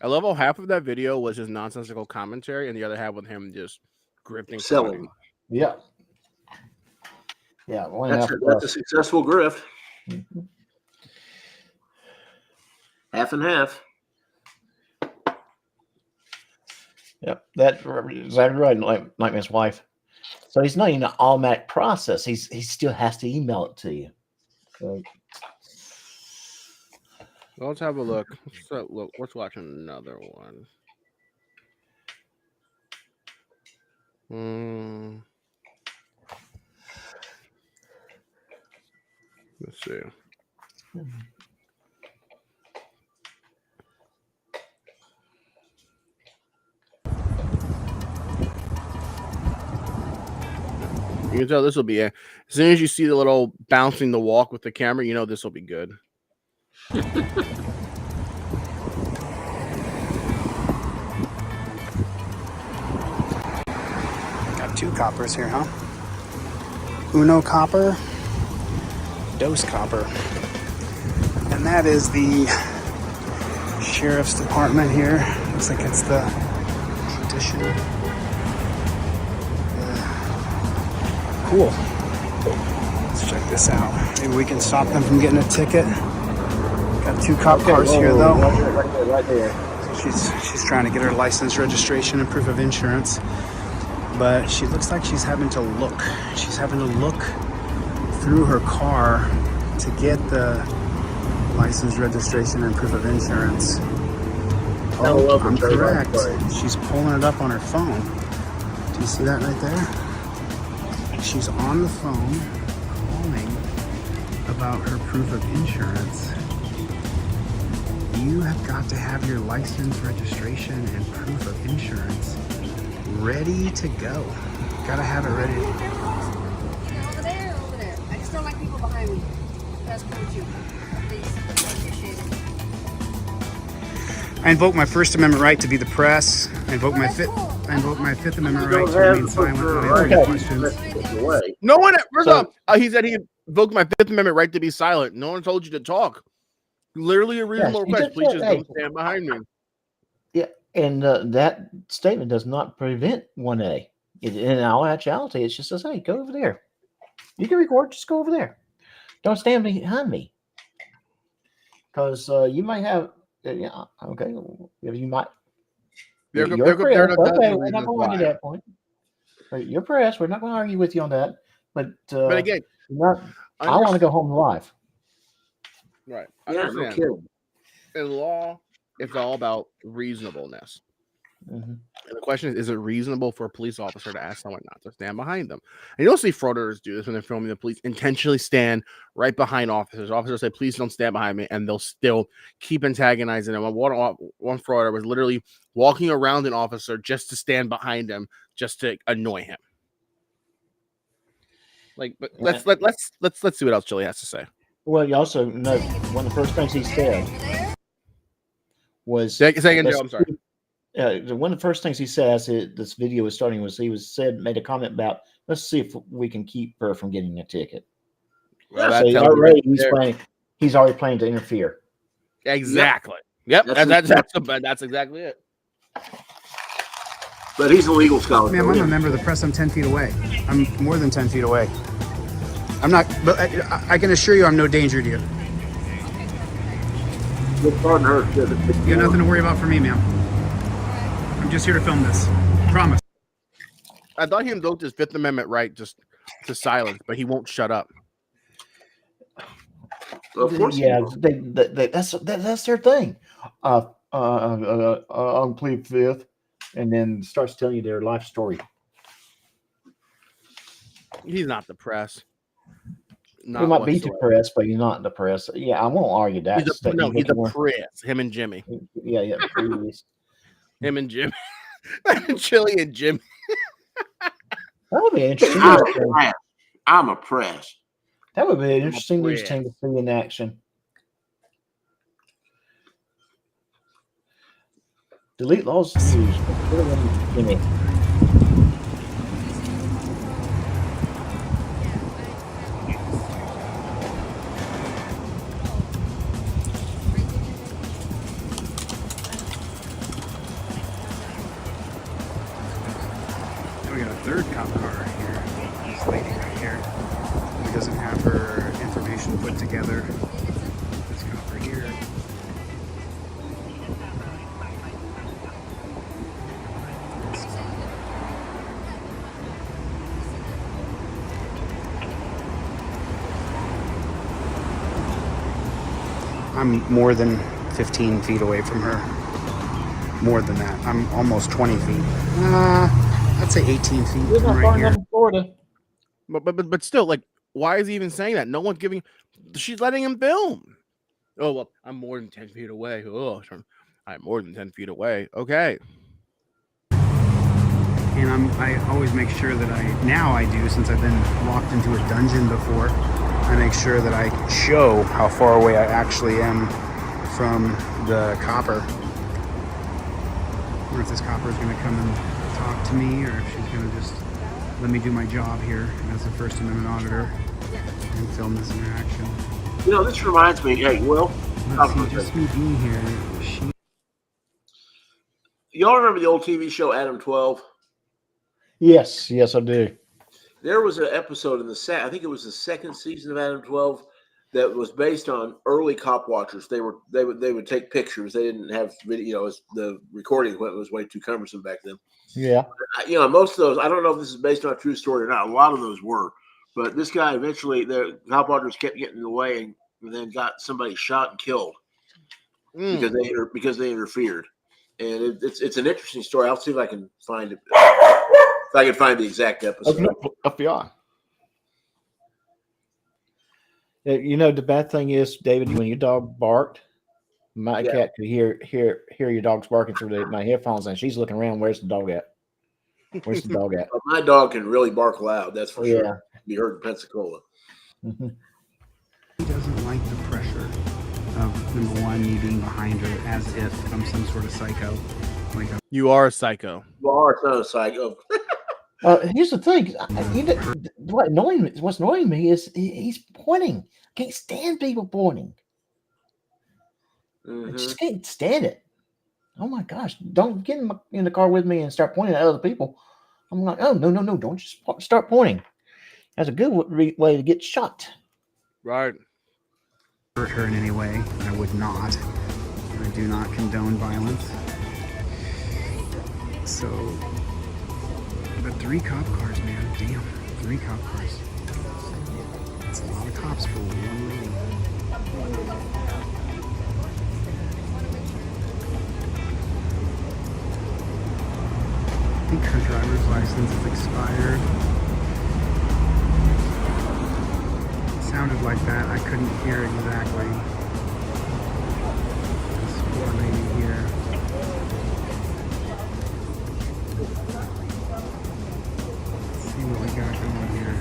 I love how half of that video was just nonsensical commentary and the other half with him just grifting. Selling. Yeah. Yeah. That's a successful grift. Mm-hmm. Half and half. Yep, that's exactly right. Nightmare's wife. So he's not in an automatic process. He still has to email it to you. So, well, let's have a look. Let's watch another one. Let's see. You can tell this will be as soon as you see the little bouncing the walk with the camera, you know this will be good. Got 2 coppers here, huh? Uno copper, dos copper. And that is the sheriff's department here. Looks like it's the petitioner. Cool. Let's check this out. Maybe we can stop them from getting a ticket. Got 2 cop cars here, though. Right there. She's trying to get her license, registration, and proof of insurance. But she looks like she's having to look. She's having to look through her car to get the license, registration, and proof of insurance. Oh, I'm correct. She's pulling it up on her phone. Do you see that right there? She's on the phone calling about her proof of insurance. You have got to have your license, registration, and proof of insurance ready to go. Gotta have it ready. Over there, over there. I just don't like people behind me. That's cool too. Please, I appreciate it. I invoke my First Amendment right to be the press. I invoke my Fifth Amendment right to remain silent when answering questions. No one. First off, he said he invoked my Fifth Amendment right to be silent. No one told you to talk. Literally a reasonable request. Please just don't stand behind me. Yeah, and that statement does not prevent 1A. In all actuality, it just says, "Hey, go over there. You can record. Just go over there. Don't stand behind me." Because you might have, yeah, okay, you might. You're press. Okay, we're not going to argue that point. You're press. We're not going to argue with you on that. But again, I want to go home alive. Right. Yeah, no kidding. In law, it's all about reasonableness. Mm-hmm. And the question is it reasonable for a police officer to ask someone not to stand behind them? And you don't see fraudsters do this when they're filming the police intentionally stand right behind officers. Officers say, please don't stand behind me, and they'll still keep antagonizing them. One frauder was literally walking around an officer just to stand behind him, just to annoy him. But let's see what else Chili has to say. Well, you also know one of the first things he said was. Say again, Joe. I'm sorry. One of the first things he said as this video was starting was made a comment about, let's see if we can keep her from getting a ticket. Well, so he's already planning to interfere. Exactly. Yep. That's exactly it. But he's a legal scholar. Ma'am, I'm a member of the press. I'm 10 feet away. I'm more than 10 feet away. I'm not, but I can assure you I'm no danger to you. You got nothing to worry about for me, ma'am. I'm just here to film this. Promise. I thought he invoked his Fifth Amendment right just to silence, but he won't shut up. Well, of course, yeah, that's their thing. I'll plead fifth, and then starts telling you their life story. He's not the press. He might be the press, but he's not the press. Yeah, I won't argue that. He's the press. Him and Jimmy. Yeah. Him and Jimmy. Chili and Jimmy. That would be interesting. I'm a press. That would be an interesting news team to see in action. Delete Lawz news. Jimmy. We got a third cop car right here. This lady right here who doesn't have her information put together. Let's go over here. I'm more than 15 feet away from her. More than that. I'm almost 20 feet. I'd say 18 feet We're not from far right enough here. in Florida. But still, like, why is he even saying that? No one's giving. She's letting him film. Oh well, I'm more than 10 feet away. Oh, I'm more than 10 feet away. Okay. And I always make sure that I do, since I've been locked into a dungeon before, I make sure that I show how far away I actually am from the copper. Or if this copper is going to come and talk to me, or if she's going to just let me do my job here as a First Amendment auditor and film this interaction. You know, this reminds me, hey, Will. Let's see, just me being here, Y'all remember the old TV show Adam 12? Yes, I do. There was an episode in I think it was the second season of Adam 12 that was based on early cop watchers. They would take pictures. They didn't have video. The recording equipment was way too cumbersome back then. Yeah. You know, most of those, I don't know if this is based on a true story or not. A lot of those were. But this guy eventually, the cop watchers kept getting in the way and then got somebody shot and killed because they interfered. And it's an interesting story. I'll see if I can find it. If I can find the exact episode. FBI. You know, the bad thing is, David, when your dog barked, my cat could hear your dog's barking through my headphones, and she's looking around. Where's the dog at? Where's the dog at? Well, my dog can really bark loud. That's for Yeah. sure. Be heard in Pensacola. He doesn't like the pressure of, number one, me being behind her as if I'm some sort of psycho. Like You are a psycho. You are not a psycho. Here's the thing. What's annoying me is he's pointing. Can't stand people pointing. I just can't stand it. Oh my gosh! Don't get in the car with me and start pointing at other people. I'm like, oh no! Don't just start pointing. That's a good way to get shot. Right. Hurt her in any way. I would not. I do not condone violence. So, but 3 cop cars, man. Damn, 3 cop cars. That's a lot of cops for one lady. I think her driver's license is expired. It sounded like that. I couldn't hear exactly. This poor lady here. Let's see what we got going here.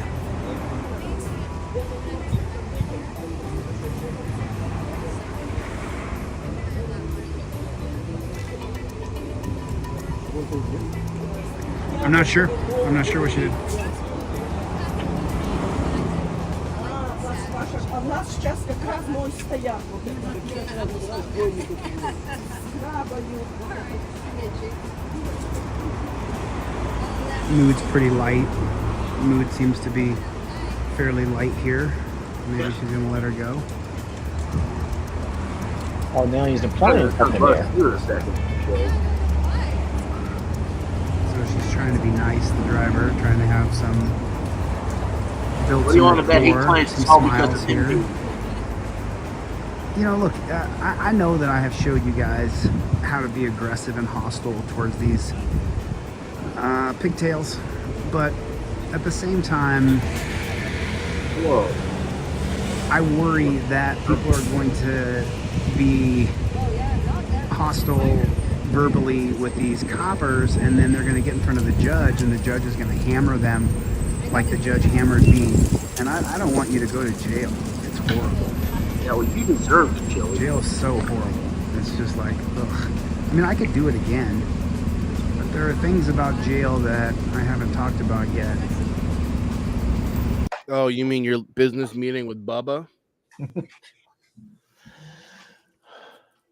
I'm not sure. I'm not sure what she did. Mood's pretty light. Mood seems to be fairly light here. Maybe she's gonna let her go. Oh, now he's implying something there. So she's trying to be nice, the driver, trying to have some build What do you some want to bet he rapport, claims some it's all because smiles of here. him? You know, look, I know that I have showed you guys how to be aggressive and hostile towards these pigtails, but at the same time, I worry that people are going to be hostile verbally with these coppers, and then they're going to get in front of the judge, and the judge is going to hammer them like the judge hammered me. And I don't want you to go to jail. It's horrible. Yeah, well, you deserve to jail. Jail is so horrible. It's just like, ugh. I mean, I could do it again, but there are things about jail that I haven't talked about yet. Oh, you mean your business meeting with Bubba?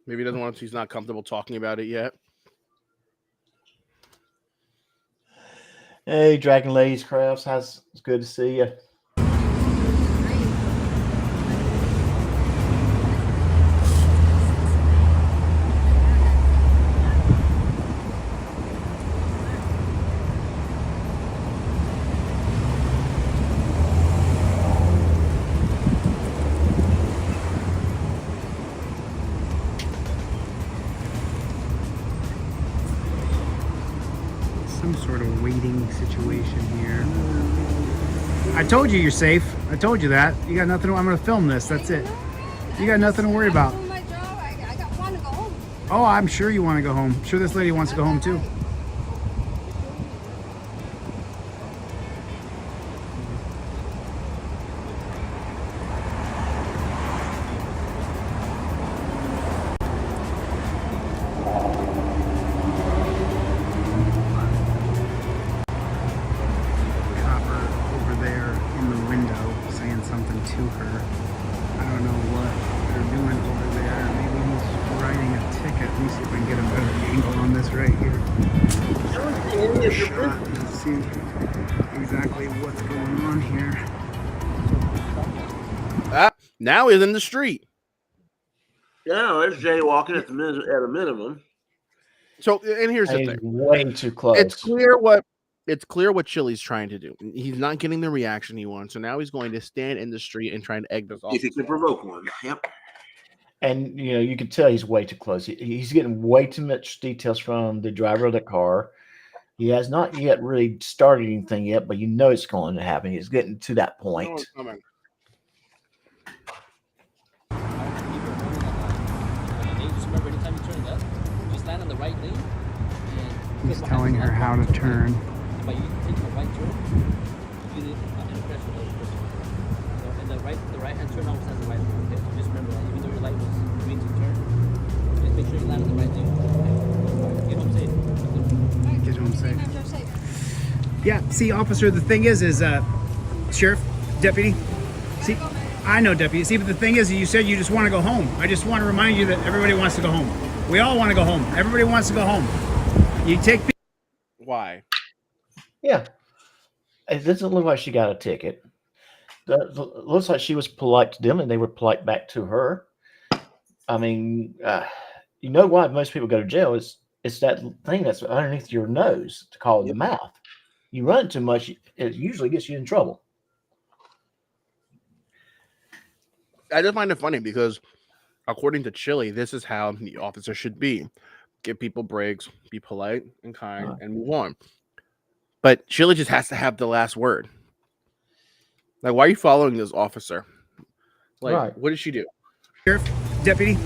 Maybe he doesn't want to, he's not comfortable talking about it yet. Hey, Dragon Ladies Crafts, it's good to see you. waiting situation here. I told you you're safe. I told you that. You got nothing. I'm going to film this. That's it. You got nothing to worry about. My job, I got one to go home. Oh, I'm sure you want to go home. I'm sure this lady wants to go home too. To her. I don't know what they're doing over there. Maybe he's writing a ticket. Let me see if I can get a better angle on this right here. Shot and see exactly what's going on here. Now he's in the street. Yeah, there's jaywalking at a minimum. So, and here's the thing: way too close. It's clear what Chili's trying to do. He's not getting the reaction he wants, so now he's going to stand in the street and try to egg this off. If he can provoke one, yep. And you can tell he's way too close. He's getting way too much details from the driver of the car. He has not yet really started anything yet, but you know it's going to happen. He's getting to that point. He's telling her how to turn. But you take the right turn, you need an impression of the person. So, and the right hand turn always has the right one. Okay? So just remember that even though your light was green to turn, just make sure you land on the right thing. Okay? Get home safe. Get home safe. Yeah, see, officer, the thing is sheriff, deputy, see, I know, deputy. See, but the thing is, you said you just want to go home. I just want to remind you that everybody wants to go home. We all want to go home. Everybody wants to go home. You take. Why? Yeah. It doesn't look like she got a ticket. It looks like she was polite to them and they were polite back to her. I mean, you know why most people go to jail? It's that thing that's underneath your nose to call it the mouth. You run it too much, it usually gets you in trouble. I just find it funny because according to Chili, this is how the officer should be. Give people breaks, be polite and kind, and move on. But Chili just has to have the last word. Like, why are you following this officer? Like, what did she do? Sheriff, deputy,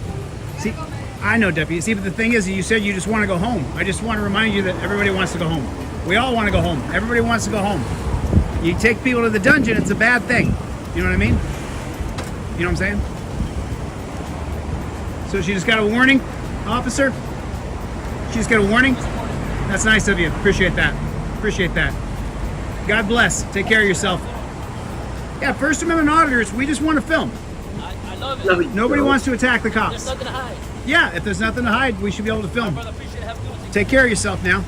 see, I know, deputy. See, but the thing is, you said you just want to go home. I just want to remind you that everybody wants to go home. We all want to go home. Everybody wants to go home. You take people to the dungeon, it's a bad thing. You know what I mean? You know what I'm saying? So she just got a warning, officer? She just got a warning? That's nice of you. Appreciate that. Appreciate that. God bless. Take care of yourself. Yeah, First Amendment auditors, we just want to film. I love it. Nobody wants to attack the cops. There's nothing to hide. Yeah, if there's nothing to hide, we should be able to film. Brother, appreciate it. Have a good one. Take care of yourself now.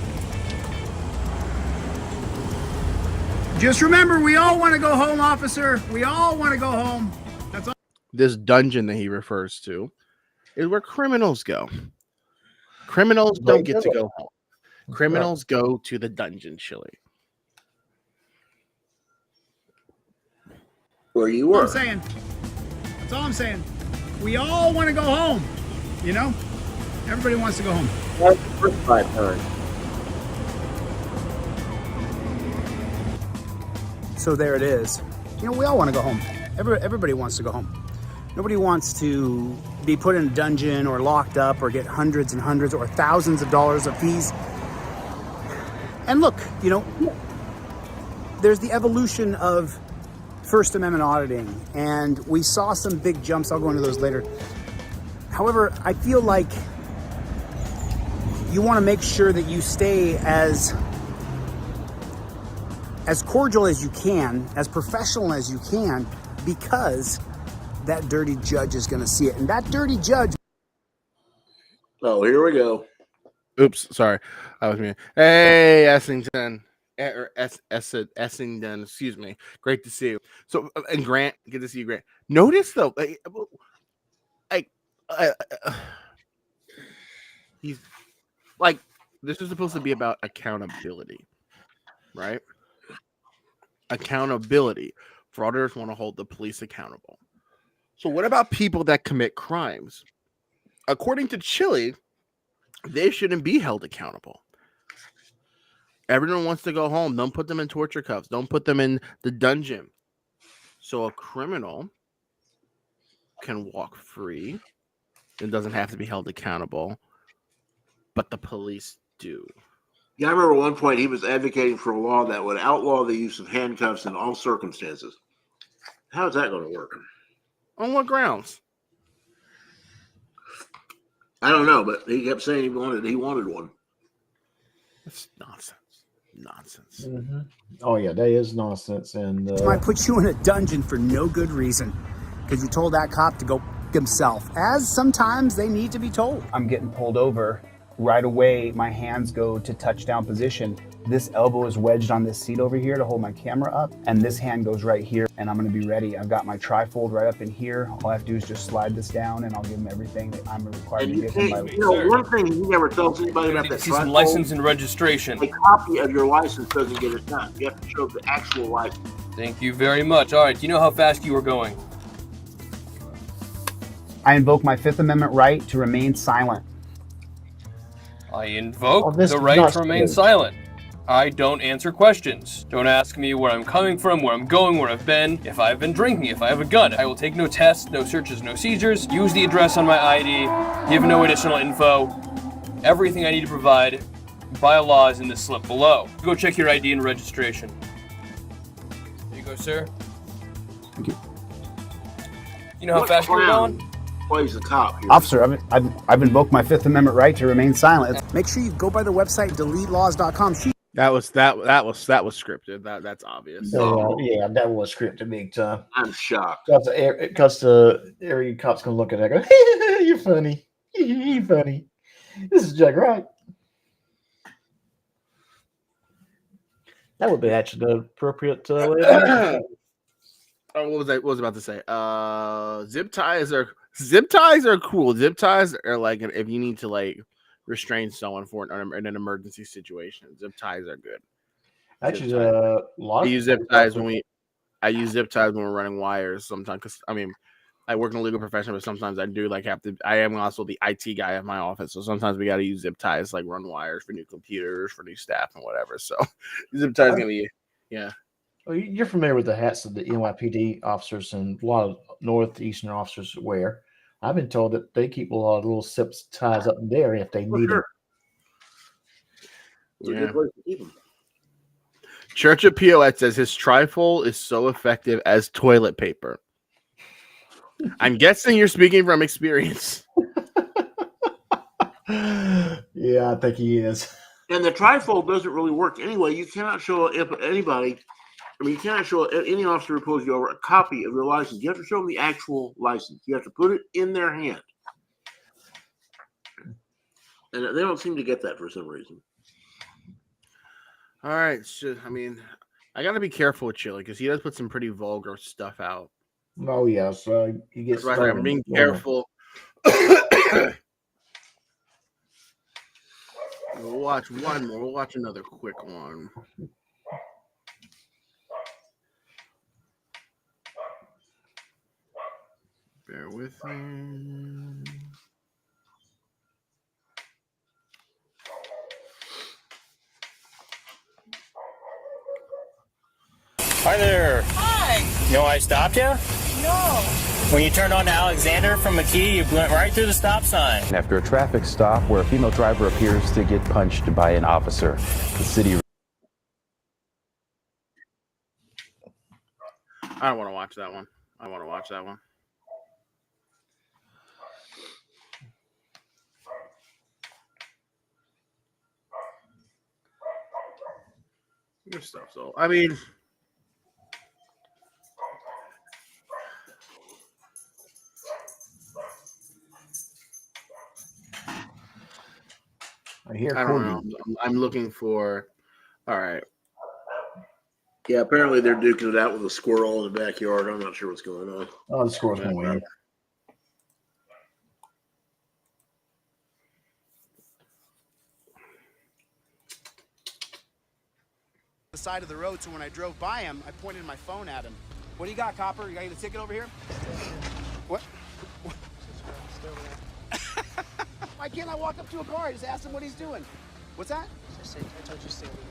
Just remember, we all want to go home, officer. We all want to go home. That's all. This dungeon that he refers to is where criminals go. Criminals don't get to go home. Criminals go to the dungeon, Chili. Where you were. That's all I'm saying. That's all I'm saying. We all want to go home. You know? Everybody wants to go home. That's the first 5 times. So there it is. You know, we all want to go home. Everybody wants to go home. Nobody wants to be put in a dungeon or locked up or get hundreds and hundreds or thousands of dollars of fees. And look, you know, there's the evolution of First Amendment auditing, and we saw some big jumps. I'll go into those later. However, I feel like you want to make sure that you stay as cordial as you can, as professional as you can, because that dirty judge is going to see it. And that dirty judge. Oh, here we go. Oops, sorry. That was me. Hey, Essington. Essington, excuse me. Great to see you. So, and Grant, good to see you, Grant. Notice, though, he's like, this is supposed to be about accountability, right? Accountability. Fraudsters want to hold the police accountable. So what about people that commit crimes? According to Chili, they shouldn't be held accountable. Everyone wants to go home. Don't put them in torture cuffs. Don't put them in the dungeon. So a criminal can walk free and doesn't have to be held accountable, but the police do. Yeah, I remember at one point he was advocating for a law that would outlaw the use of handcuffs in all circumstances. How is that going to work? On what grounds? I don't know, but he kept saying he wanted one. That's nonsense. Nonsense. Mm-hmm. Oh yeah, that is nonsense. And Might put you in a dungeon for no good reason because you told that cop to go f himself, as sometimes they need to be told. I'm getting pulled over. Right away, my hands go to touchdown position. This elbow is wedged on this seat over here to hold my camera up, and this hand goes right here, and I'm gonna be ready. I've got my trifold right up in here. All I have to do is just slide this down, and I'll give him everything that I'm required to give him. One thing he never tells anybody about that trifold, license and registration. A copy of your license doesn't get it done. You have to show the actual license. Thank you very much. All right, do you know how fast you were going? I invoke my Fifth Amendment right to remain silent. I invoke the right to remain silent. I don't answer questions. Don't ask me where I'm coming from, where I'm going, where I've been, if I've been drinking, if I have a gun. I will take no tests, no searches, no seizures, use the address on my ID, give no additional info. Everything I need to provide by law is in the slip below. Go check your ID and registration. There you go, sir. Thank you. You know how fast you were going? Plays the cop here. Officer, I've invoked my Fifth Amendment right to remain silent. Make sure you go by the website DeleteLawz.com. That was scripted. That's obvious. Yeah, that was scripted big time. I'm shocked. Because the area cops can look at that and go, you're funny. You're funny. This is Jack Wright. That would be actually the appropriate way to Oh, what was I about to say? Zip ties are cool. Zip ties are like if you need to like restrain someone for in an emergency situation. Zip ties are good. Actually, I use zip ties when we're running wires sometimes. Because I mean, I work in a legal profession, but sometimes I do like have to. I am also the IT guy at my office, so sometimes we got to use zip ties, like run wires for new computers, for new staff, and whatever. So zip ties gonna be Well, you're familiar with the hats that the NYPD officers and a lot of Northeastern officers wear. I've been told that they keep a lot of little zip ties up in there if they need them. Yeah. Church of POS says his trifold is so effective as toilet paper. I'm guessing you're speaking from experience. Yeah, I think he is. And the trifold doesn't really work anyway. You cannot show anybody. I mean, you cannot show any officer who pulls you over a copy of your license. You have to show them the actual license. You have to put it in their hand. And they don't seem to get that for some reason. All right. So, I mean, I got to be careful with Chili because he does put some pretty vulgar stuff out. Oh, yes. He gets right. I'm being careful. We'll watch one more. We'll watch another quick one. Bear with me. Hi there. Hi. You know why I stopped you? No. When you turned on to Alexander from McKee, you went right through the stop sign. After a traffic stop where a female driver appears to get punched by an officer, the city... I don't want to watch that one. Good stuff. So, I mean, I don't know. I'm looking for. All right. Yeah, apparently they're duking it out with a squirrel in the backyard. I'm not sure what's going on. Oh, the squirrel's going to win. The side of the road, so when I drove by him, I pointed my phone at him. What do you got, copper? You got a ticket over here? What? Why can't I walk up to a car and just ask him what he's doing? What's that? I told you to stay over there.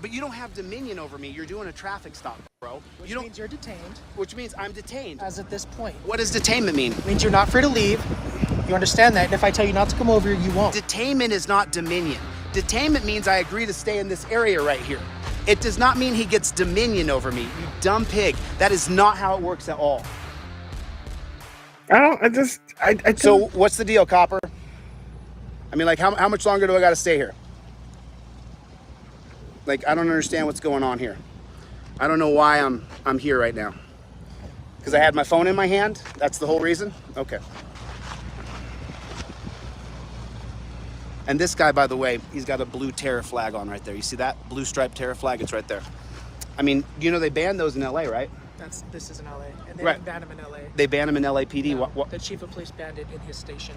But you don't have dominion over me. You're doing a traffic stop, bro. Which means you're detained. Which means I'm detained. As at this point. What does detainment mean? It means you're not free to leave. You understand that? And if I tell you not to come over, you won't. Detainment is not dominion. Detainment means I agree to stay in this area right here. It does not mean he gets dominion over me, you dumb pig. That is not how it works at all. So what's the deal, Copper? I mean, like, how much longer do I got to stay here? Like, I don't understand what's going on here. I don't know why I'm here right now. Because I had my phone in my hand? That's the whole reason? Okay. And this guy, by the way, he's got a blue terror flag on right there. You see that? Blue striped terror flag, it's right there. I mean, you know they banned those in LA, right? This is in LA. And they Right. didn't ban him in LA. They banned him in LAPD. No, What? The chief of police banned it in his station.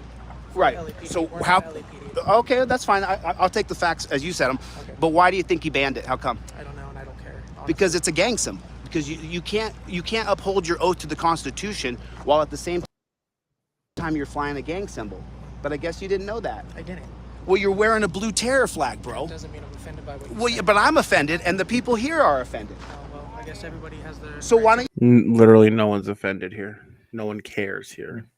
Right. LAPD. So We're how? not LAPD. Okay, that's fine. I'll take the facts as you said them. Okay. But why do you think he banned it? How come? I don't know, and I don't care. Honestly. Because it's a gang symbol. Because you can't uphold your oath to the Constitution while at the same time you're flying a gang symbol. But I guess you didn't know that. I didn't. Well, you're wearing a blue terror flag, bro. That doesn't mean I'm offended by what you Well, said. yeah, but I'm offended, and the people here are offended. Oh, well, I guess everybody has their... So why don't Literally, no one's offended here. No one cares here.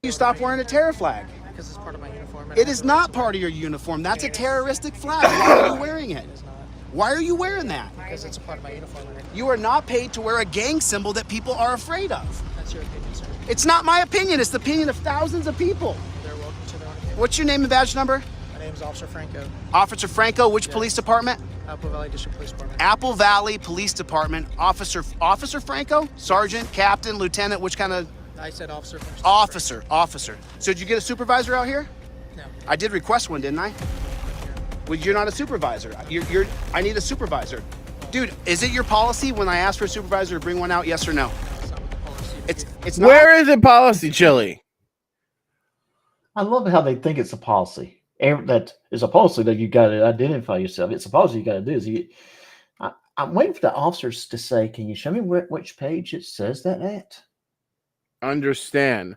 you stop wearing a terror flag? Because it's part of my uniform. It is not part of your uniform. That's a terroristic flag. Why are you wearing it? Why are you wearing that? Because it's a part of my uniform. You are not paid to wear a gang symbol that people are afraid of. That's your opinion, sir. It's not my opinion. It's the opinion of thousands of people. They're welcome to their own opinion. What's your name and badge number? My name's Officer Franco. Officer Franco, which police department? Apple Valley District Police Department. Apple Valley Police Department. Officer Franco? Sergeant, captain, lieutenant, which kind of? I said officer first. Officer. So did you get a supervisor out here? No. I did request one, didn't I? Well, you're not a supervisor. I need a supervisor. Dude, is it your policy when I ask for a supervisor to bring one out, yes or no? It's not. Where is it policy, Chili? I love how they think it's a policy. That is a policy that you got to identify yourself. It's a policy you got to do. Is I'm waiting for the officers to say, "Can you show me which page it says that at?" Understand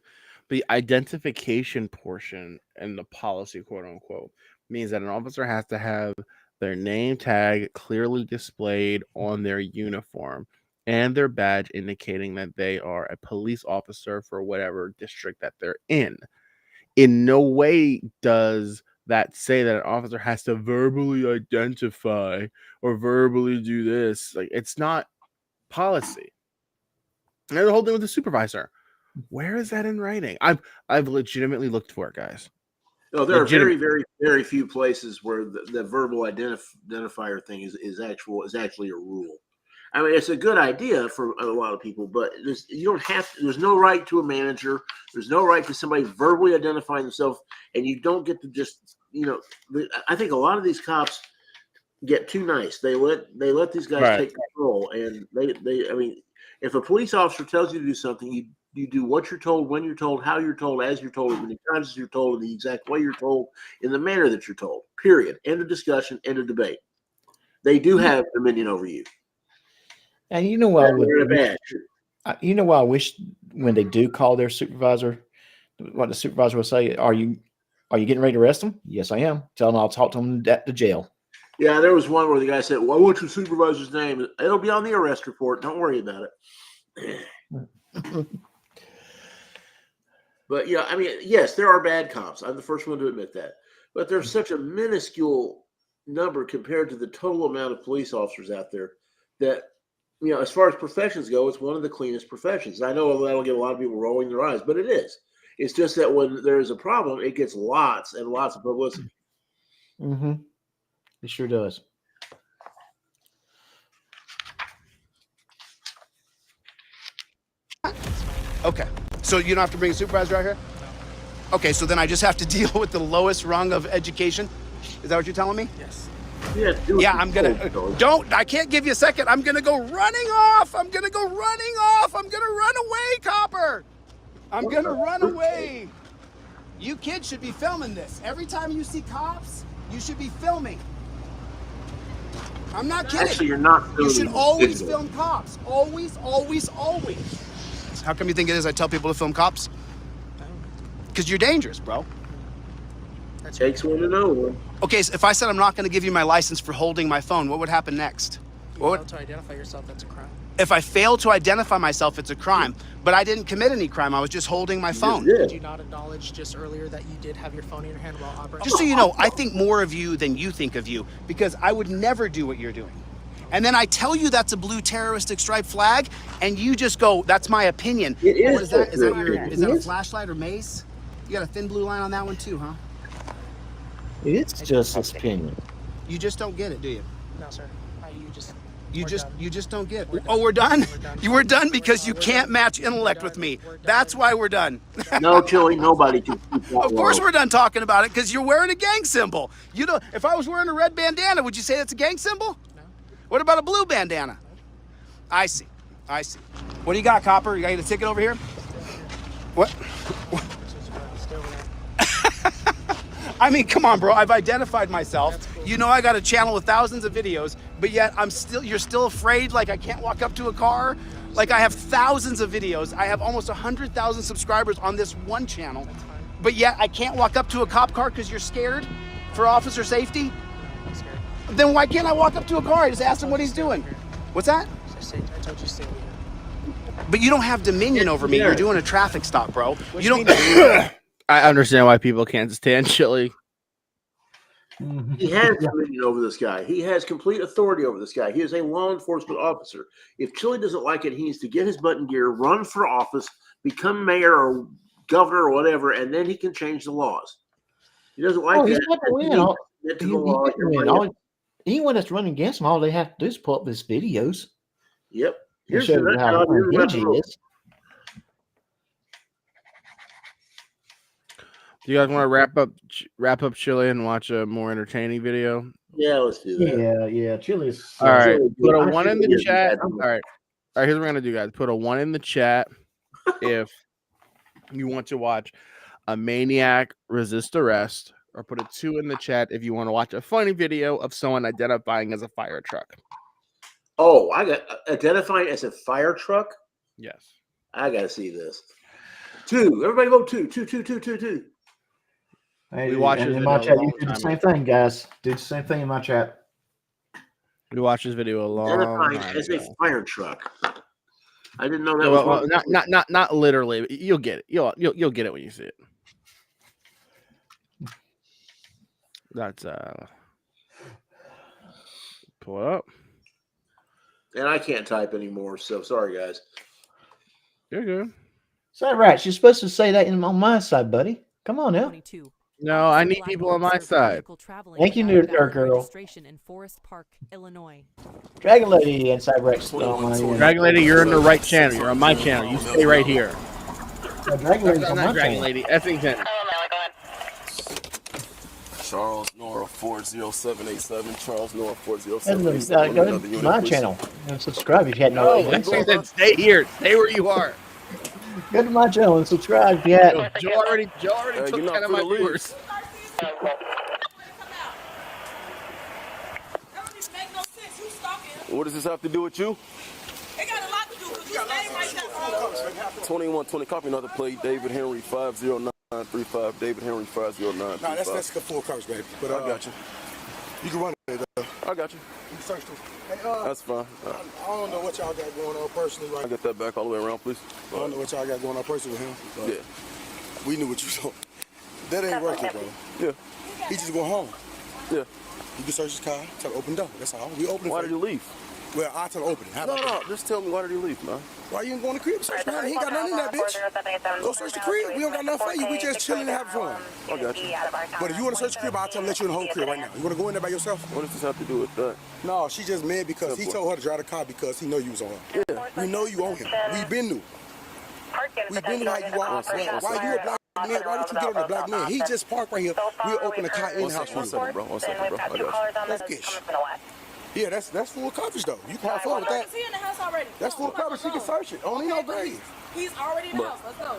the identification portion and the policy, quote unquote, means that an officer has to have their name tag clearly displayed on their uniform and their badge indicating that they are a police officer for whatever district that they're in. In no way does that say that an officer has to verbally identify or verbally do this. Like, it's not policy. And the whole thing with the supervisor. Where is that in writing? I've legitimately looked for it, guys. No, there are very, very, very few places where the verbal identifier thing is actually a rule. I mean, it's a good idea for a lot of people, but you don't have to. There's no right to a manager. There's no right to somebody verbally identifying themselves, and you don't get to just, I think a lot of these cops get too nice. They let these guys take control, and I mean, if a police officer tells you to do something, you do what you're told, when you're told, how you're told, as you're told, as many times as you're told, in the exact way you're told, in the manner that you're told. Period. End of discussion. End of debate. They do have dominion over you. And you know what? You know what I wish when they do call their supervisor, what the supervisor will say: "Are you getting ready to arrest them?" "Yes, I am." "Tell them I'll talk to them at the jail." Yeah, there was one where the guy said, "Well, what's your supervisor's name?" "It'll be on the arrest report. Don't worry about it." But yeah, I mean, yes, there are bad cops. I'm the first one to admit that. But there's such a minuscule number compared to the total amount of police officers out there that, as far as professions go, it's one of the cleanest professions. I know that'll get a lot of people rolling their eyes, but it is. It's just that when there is a problem, it gets lots and lots of publicity. Mm-hmm. It sure does. Okay. So you don't have to bring a supervisor out here? Okay, so then I just have to deal with the lowest rung of education? Is that what you're telling me? Yes. Yeah, I'm gonna I can't give you a second. I'm gonna go running off. I'm gonna run away, Copper. I'm gonna run away. You kids should be filming this. Every time you see cops, you should be filming. I'm not kidding. Actually, you're not filming. You should always film cops. Always, always, always. How come you think it is I tell people to film cops? Because you're dangerous, bro. Takes one to know one. Okay, so if I said I'm not going to give you my license for holding my phone, what would happen next? If you fail to identify yourself, that's a crime. If I fail to identify myself, it's a crime. But I didn't commit any crime. I was just holding my phone. Did you not acknowledge just earlier that you did have your phone in your hand while operating? Just so you know, I think more of you than you think of you, because I would never do what you're doing. And then I tell you that's a blue terroristic striped flag, and you just go, that's my opinion. It is. What is that? Is that a flashlight or mace? You got a thin blue line on that one too, huh? It's just his opinion. You just don't get it, do you? No, sir. You just don't get it. Oh, we're done? You were done because you can't match intellect with me. That's why we're done. No, Chili, nobody can. Of course we're done talking about it because you're wearing a gang symbol. You know, if I was wearing a red bandana, would you say that's a gang symbol? No. What about a blue bandana? I see. I see. What do you got, Copper? You got a ticket over here? What? I mean, come on, bro. I've identified myself. Cool. You know I got a channel with thousands of videos, but yet you're still afraid like I can't walk up to a car? Like I have thousands of videos. I have almost 100,000 subscribers on this one channel, but yet I can't walk up to a cop car because you're scared for officer safety? I'm scared. Then why can't I walk up to a car? I just ask him what he's doing. What's that? I told you stay over here. But you don't have dominion over me. You're doing a traffic stop, bro. You don't. I understand why people can't stand Chili. He has dominion over this guy. He has complete authority over this guy. He is a law enforcement officer. If Chili doesn't like it, he needs to get his butt in gear, run for office, become mayor or governor or whatever, and then he can change the laws. He doesn't like that. He's not to win. Anyone that's running against him, all they have to do is pull up his videos. Yep. Here's how engaged he is. Do you guys want to wrap up Chili and watch a more entertaining video? Yeah, let's do that. Yeah. Chili's. All right, put a 1 in the chat. All right, here's what we're gonna do, guys. Put a 1 in the chat if you want to watch a maniac resist arrest, or put a 2 in the chat if you want to watch a funny video of someone identifying as a fire truck. Oh, I got identifying as a fire truck. Yes, I gotta see this. 2. Everybody vote 2. 2. Hey, we watch in my chat. You do the same thing, guys. Do the same thing in my chat. We watched this video a long Identifying time as ago. a fire truck. I didn't know that was not literally. But you'll get it. You'll get it when you see it. That's pull it up. And I can't type anymore, so sorry, guys. You're good. Is that right? You're supposed to say that on my side, buddy. Come on now. No, I need people on my side. Thank you, nerd girl. In Forest Park, Illinois. Dragon Lady and Cyrex. Dragon Lady, you're in the right channel. You're on my channel. You stay right here. Dragon Lady's on my Dragon channel. Lady, Essington. Charles Nora 40787. Charles Nora 40787. Go to my channel and subscribe if you hadn't No, already. stay here. Stay where you are. Go to my channel and subscribe if you hadn't. Joe already took 10 of my viewers. What does this have to do with you? It got a lot to do with you. Stay right there. 2120. Copy another play. David Henry 50935. David Henry 50935. Nah, that's the full coverage, baby. But I got you. You can run it. I got you. You can search too. Hey, that's fine. I don't know what y'all got going on personally. Right? I get that back all the way around, please. I don't know what y'all got going on personally with him. But Yeah. we knew what you saw. That ain't working, bro. Yeah. He just going home. Yeah. You can search his car, tell him open the door. That's all. We open it. Why did you leave? Well, I tell him open it. How about that? Just tell me why did he leave, man? Why you ain't going to crib? Search, man. He ain't got nothing in that bitch. Go search the crib. We don't got nothing for you. We just chilling and having fun. I got you. But if you want to search the crib, I'll tell him let you in the whole crib right now. You want to go in there by yourself? What does this have to do with that? No, she just mad because he told her to drive the car because he know you was on her. Yeah. We know you on him. We been knew. We been knew how you are. Why you a black man? Why would you get on the black man? He just parked right here. We'll open the car in the house for you. 1 second, bro. 1 second, bro. I got That's fish. Yeah, that's full coverage though. You can have fun with that. Is he in the house already? That's full coverage. She can search it. Only no grave. He's already in the house. Let's go.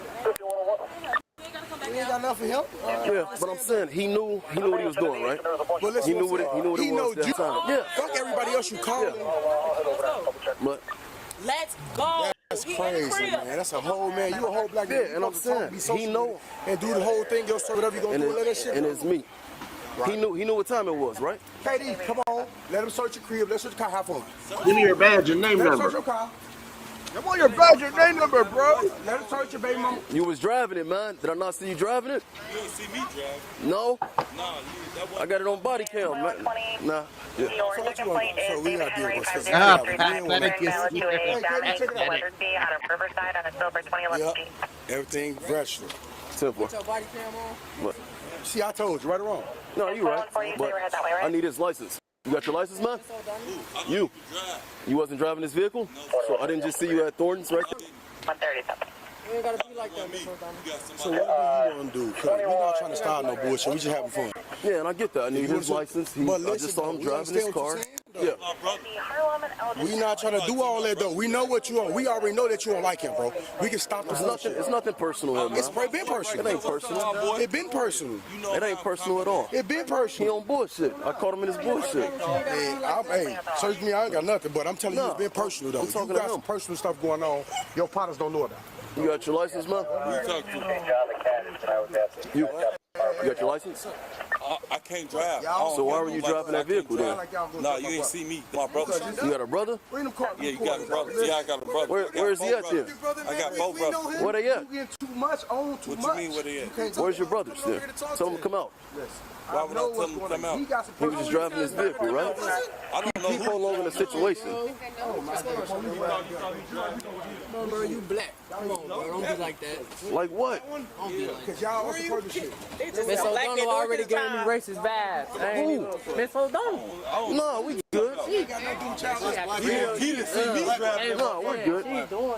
We ain't got nothing for him. Yeah, but I'm saying he knew what he was doing, right? But listen, He knew what it was. you. Yeah. Fuck everybody else you calling. But Let's go. That's crazy, man. That's a whole man. You a whole black man. Yeah, and I'm saying he know and do the whole thing. Yourself, whatever you gonna do, let that shit. And it's me. Right. He knew what time it was, right? KD, come on. Let him search your crib. Let's search your car. Have fun. Give me your badge and name Let him number. search your car. Come on, your badge and name number, bro. Let him search your baby mama. You was driving it, man. Did I not see you driving it? You didn't see me drive. No. Nah, I got it on body cam. Man. Nah. Yeah. So what you want? So we gotta deal with this. Everything vegetable. Simple. Put your body cam on. What? See, I told you, right or wrong? No, you right. But I need his license. You got your license, man? You wasn't driving this vehicle? So I didn't just see you at Thornton's right there? 137. You ain't gotta be like that, Mr. O'Donnell. So what do you want to do? Cause we're not trying to start no bullshit. We just having fun. Yeah, and I get that. I need his license. I just saw him driving his car. Yeah. We not trying to do all that though. We know what you on. We already know that you don't like him, bro. We can stop the bullshit. It's nothing personal, man. It's been personal. It ain't personal. It been personal. It ain't personal at all. It been personal. He on bullshit. I caught him in his bullshit. Hey, search me. I ain't got nothing, but I'm telling you, it's been personal though. I'm talking you got to some him. personal stuff going on. Your partners don't know about. You got your license, man? You got your license? I can't drive. So why were you driving that vehicle then? Nah, you ain't see me. My brother. You got a brother? Yeah, you got a brother. Yeah, I got a brother. Where is he at then? I got both brothers. Where they at? What you mean where they at? Where's your brothers then? Tell them to come out. Why would I tell him to come out? He was just driving his vehicle, right? I don't know He prolonging the situation. Bro, you black. Come on, bro. Don't be like that. Like what? Don't be like Cause y'all also part of shit. Miss O'Donnell already gave me racist vibes. Miss O'Donnell. No, we good. He didn't see me driving. No, we're good.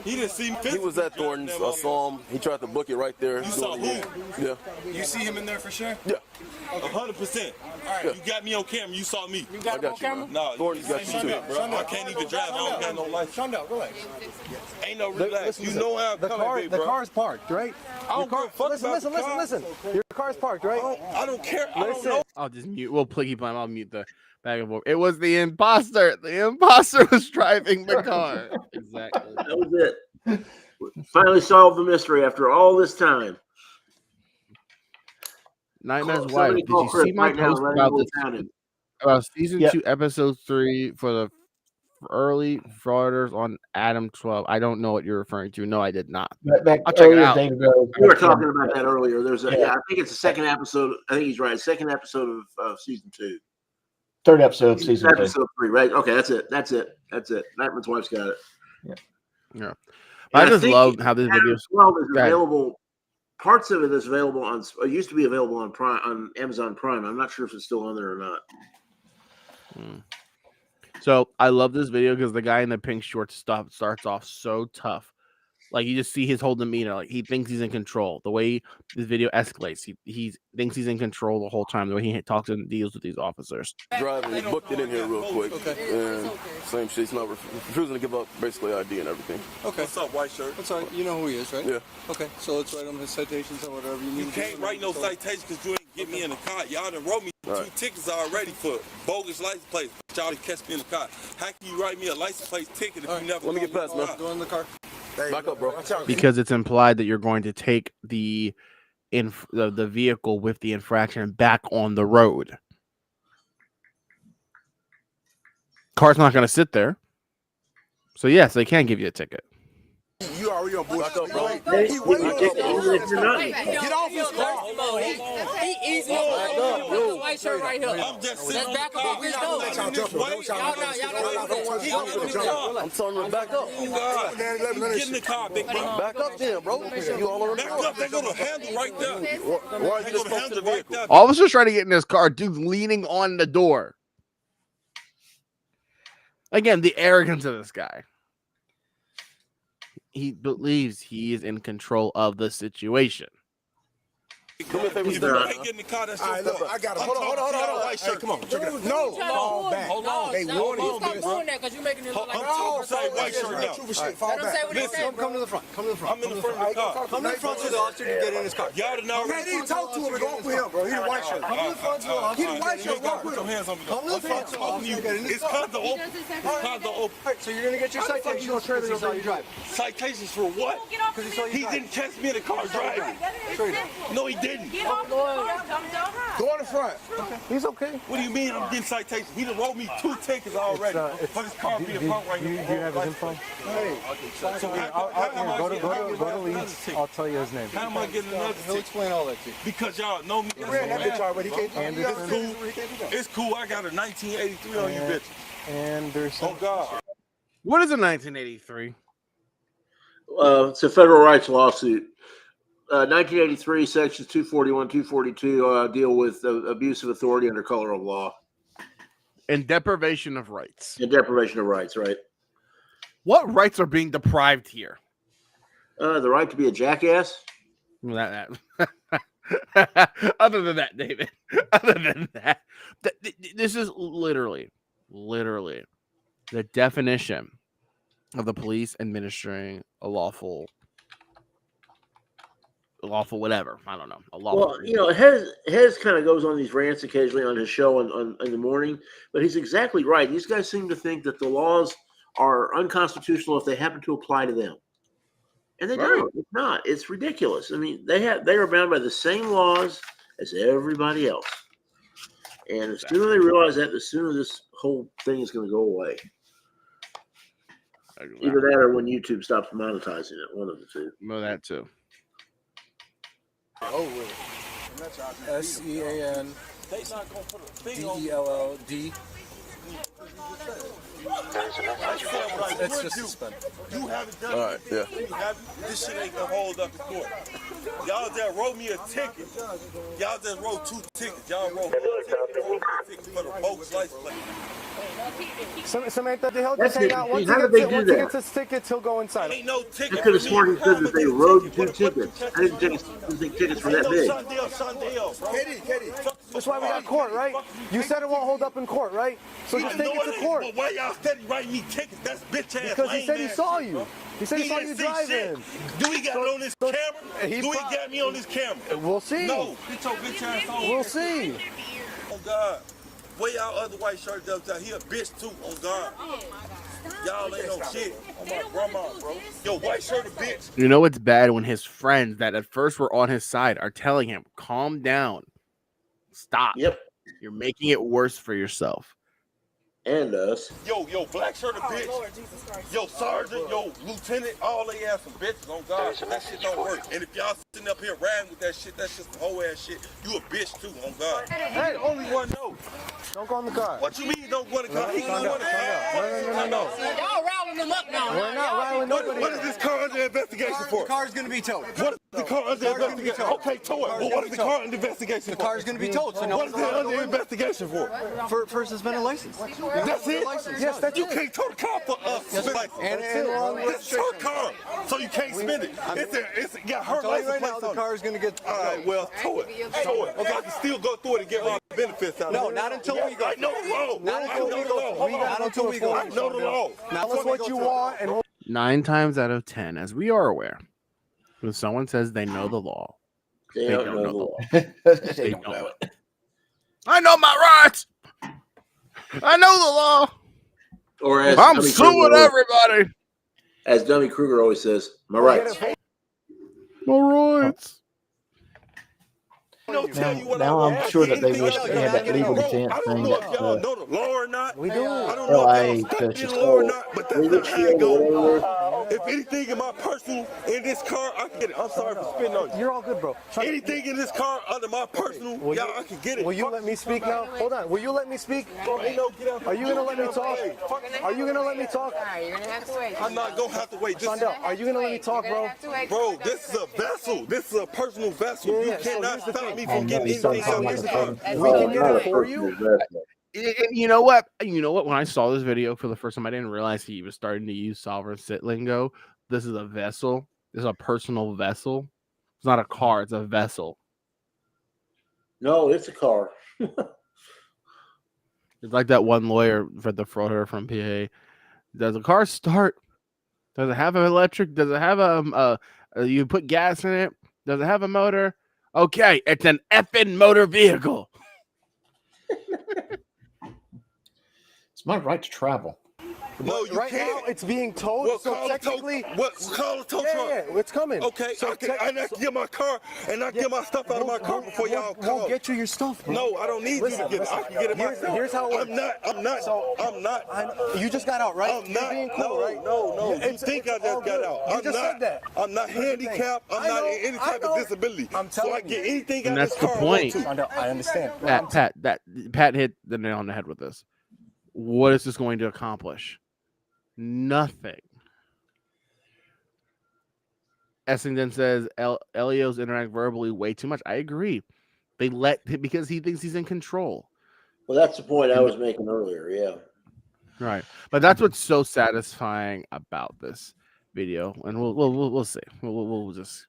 He didn't see me. He was at Thornton's. I saw him. He tried to book it right there. You saw who? Yeah. You see him in there for sure? Yeah. 100%. All right, you got me on camera. You saw me. You got him on camera? No, Thornton's got you too. bro. I can't even drive. I don't got no license. Shut up, relax. Ain't no relax. You know how I'm coming, big bro. The car's parked, right? I don't give a fuck about the car. Listen. Your car's parked, right? I don't care. I don't know. I'll just mute. We'll keep on. I'll mute the back and forth. It was the imposter. The imposter was driving the car. Exactly. That was it. Finally solved the mystery after all this time. Nightmare's wife. Did you see my post about season 2, episode 3 for the early frauders on Adam 12? I don't know what you're referring to. No, I did not. I'll check it out. We were talking about that earlier. There's a, I think it's the second episode. I think he's right. Second episode of season 2. Third episode of season 2. Episode 3, right? Okay, that's it. Nightmare's wife's got it. Yeah. I just love how this video is available. Parts of it is available on. It used to be available on Prime, on Amazon Prime. I'm not sure if it's still on there or not. So I love this video because the guy in the pink shorts starts off so tough. Like you just see his whole demeanor. Like he thinks he's in control. The way this video escalates, he thinks he's in control the whole time. The way he talks and deals with these officers. Driving, he booked it in here real quick. And same shit. He's not refusing to give up basically ID and everything. Okay. What's up, white shirt? What's up? You know who he is, right? Yeah. Okay, so let's write him his citations or whatever you need. You can't write no citations because you ain't get me in the car. Y'all done wrote me 2 tickets already for bogus license plates. Y'all done catch me in the car. How can you write me a license plate ticket if you never? Let me get past, man. Go in the car. Back up, bro. Because it's implied that you're going to take the vehicle with the infraction back on the road. Car's not going to sit there. So yes, they can give you a ticket. You already on bullshit, bro. Get off his car. He easy on the white shirt right here. I'm just sitting on back the up. car. We know. I'm telling him to back up. Get in the car, big bro. Back up then, bro. You all on the Back up. They go to handle right there. Why are you just close to the vehicle? Officers trying to get in his car. Dude's leaning on the door. Again, the arrogance of this guy. He believes he is in control of the situation. Do me a favor, If step you back. ain't getting the car, that's All right, your look, I got it. Hold on. White Hey, shirt. come on, check it out. No, Fall back. hold on. They Hold warned on. you. Stop doing that because you're making it look like I'm a talking person. say white shirt now. True shit. Fall Let him say back. what he said, Come to bro. the front. Come to the front. I'm in the front of the car. Come to the front so the officer can get in his car. Y'all done already. Man, he talk to him and go with him, bro. He the white shirt. Come to the front so the officer He the can white get in shirt. his car. Walk with Put your him. hands on me. Come to the front so the officer can get in his It's car. cause the open. It's cause the open. So you're going to get your citation because he saw you drive. Citations for what? Because he saw you He drive. didn't catch me in the car driving. No, he didn't. Get off the road. Go in the front. He's okay. What do you mean I'm getting citations? He done wrote me 2 tickets already for this car being parked right here. Do you have his info? So how am I Go getting to Leeds. I'll tell you his name. How am I getting another He'll ticket? explain all that to you. Because y'all know me. He ran that bitch already. He can't do It's cool. It's cool. I got a 1983 on you, bitch. And there's Oh God. What is a 1983? It's a federal rights lawsuit. 1983 sections 241, 242 deal with abuse of authority under color of law And deprivation of rights. and deprivation of rights. Right. What rights are being deprived here? The right to be a jackass. That. Other than that, David. Other than that, this is literally the definition of the police administering a lawful whatever. I don't know. A lawful. Well, you know, Hez kind of goes on these rants occasionally on his show in the morning, but he's exactly right. These guys seem to think that the laws are unconstitutional if they happen to apply to them. And they don't. It's not. It's ridiculous. I mean, they are bound by the same laws as everybody else. And the sooner they realize that, the sooner this whole thing is going to go away. Either that or when YouTube stops monetizing it. One of the two. No, that too. Oh, wait. SEANDELLD. It's just suspended. You haven't done All right, yeah. This shit ain't gonna hold up in court. Y'all just wrote me a ticket. Y'all just wrote 2 tickets. Y'all wrote 1 ticket for the bogus license plate. Samantha, the hell That's just hang it. out. How did they do that? Once he gets his tickets, he'll go inside. Ain't no ticket. I could have sworn he said that they wrote 2 tickets. I didn't think tickets were that big. Katie. That's why we got court, right? You said it won't hold up in court, right? So just take it to court. But why y'all steady writing me tickets? That's bitch ass. Because he said he saw you. He said he saw you driving. Do we got it on this camera? Do we got me on this camera? We'll see. No. Get your bitch ass on. We'll see. Oh God. Where y'all other white shirt does out? He a bitch too. Oh God. Y'all ain't no shit. Oh my grandma, bro. Yo, white shirt a bitch. You know what's bad when his friends that at first were on his side are telling him, "Calm down, stop. Yep. You're making it worse for yourself." And us. Yo, black shirt a bitch. Yo, sergeant, yo, lieutenant, all they ass some bitches. On God, that shit don't work. And if y'all sitting up here riding with that shit, that's just whole ass shit. You a bitch too. On God. Hey, only one no. Don't go in the car. What you mean don't go in the car? He don't want to No. Y'all riling them up now. We're not riling nobody. What is this car under investigation for? The car's going to be towed. What is the car under investigation? Okay, tow it. But what is the car under investigation for? The car's going to be towed. So what is it under investigation for? For suspended license. That's it? Yes, that's you it. can't tow the car for suspended license. And wrong It's her car, so you can't spend it. It's got her license right plate now, the on it. car's going to get. All right, well, tow it. Tow it. Okay, I can still go through it and get my benefits out of it. No, not until we go. I know the law. Not until we go. Not until we go. I know the law. Tell us what you want, and we'll 9 times out of 10, as we are aware, when someone says they know the law, They they don't don't know know the the law. law. They don't know it. I know my rights. I know the law. Or as I'm Dummy suing Kruger- everybody. As Dummy Kruger always says, my rights. My rights. Now I'm sure that they wish they had that legal defense thing that Y'all know the law or not? We do. I don't know LA if y'all study Justice the law or Court. not, but that's not how it goes. If anything in my personal, in this car, I can get it. I'm sorry for spitting on you. You're all good, bro. Anything in this car under my personal, y'all, I can get it. Will you let me speak now? Hold on. Will you let me speak? Ain't no get out. Are you gonna let me talk? Are you gonna let me talk? You're gonna have to wait. I'm not gonna have to wait. This is, Shondell, are you gonna let me talk, bro? bro, this is a vessel. This is a personal vessel. Yeah, You yeah, so cannot here's the stop thing. me Oh, from no, getting he's anything talking out of this about car. the We can get it for you. And you know what? When I saw this video for the first time, I didn't realize he was starting to use sovereign sit lingo. This is a vessel. This is a personal vessel. It's not a car. It's a vessel. No, it's a car. It's like that one lawyer for the frauder from PA. Does the car start? Does it have an electric? Does it have you put gas in it? Does it have a motor? Okay, it's an effing motor vehicle. It's my right to travel. No, you right can't. Now it's being towed. Well, so call technically, call a tow truck. Yeah, it's coming. Okay, so I can get my car and I get my stuff out of my car before y'all call. We'll get you your stuff, bro. No, I don't need you to get it. I can get it myself. Here's how it works. I'm not. You just got out, right? I'm not. Being cool, right? No. You think I just got out? You just said that. I'm not handicapped. I'm not in any type of disability. I'm telling you. So I get anything out And of that's this the car. point. I understand. Pat hit the nail on the head with this. What is this going to accomplish? Nothing. Essington says Elios interact verbally way too much. I agree. They because he thinks he's in control. Well, that's the point I was making earlier. Yeah. Right. But that's what's so satisfying about this video, and we'll see. We'll just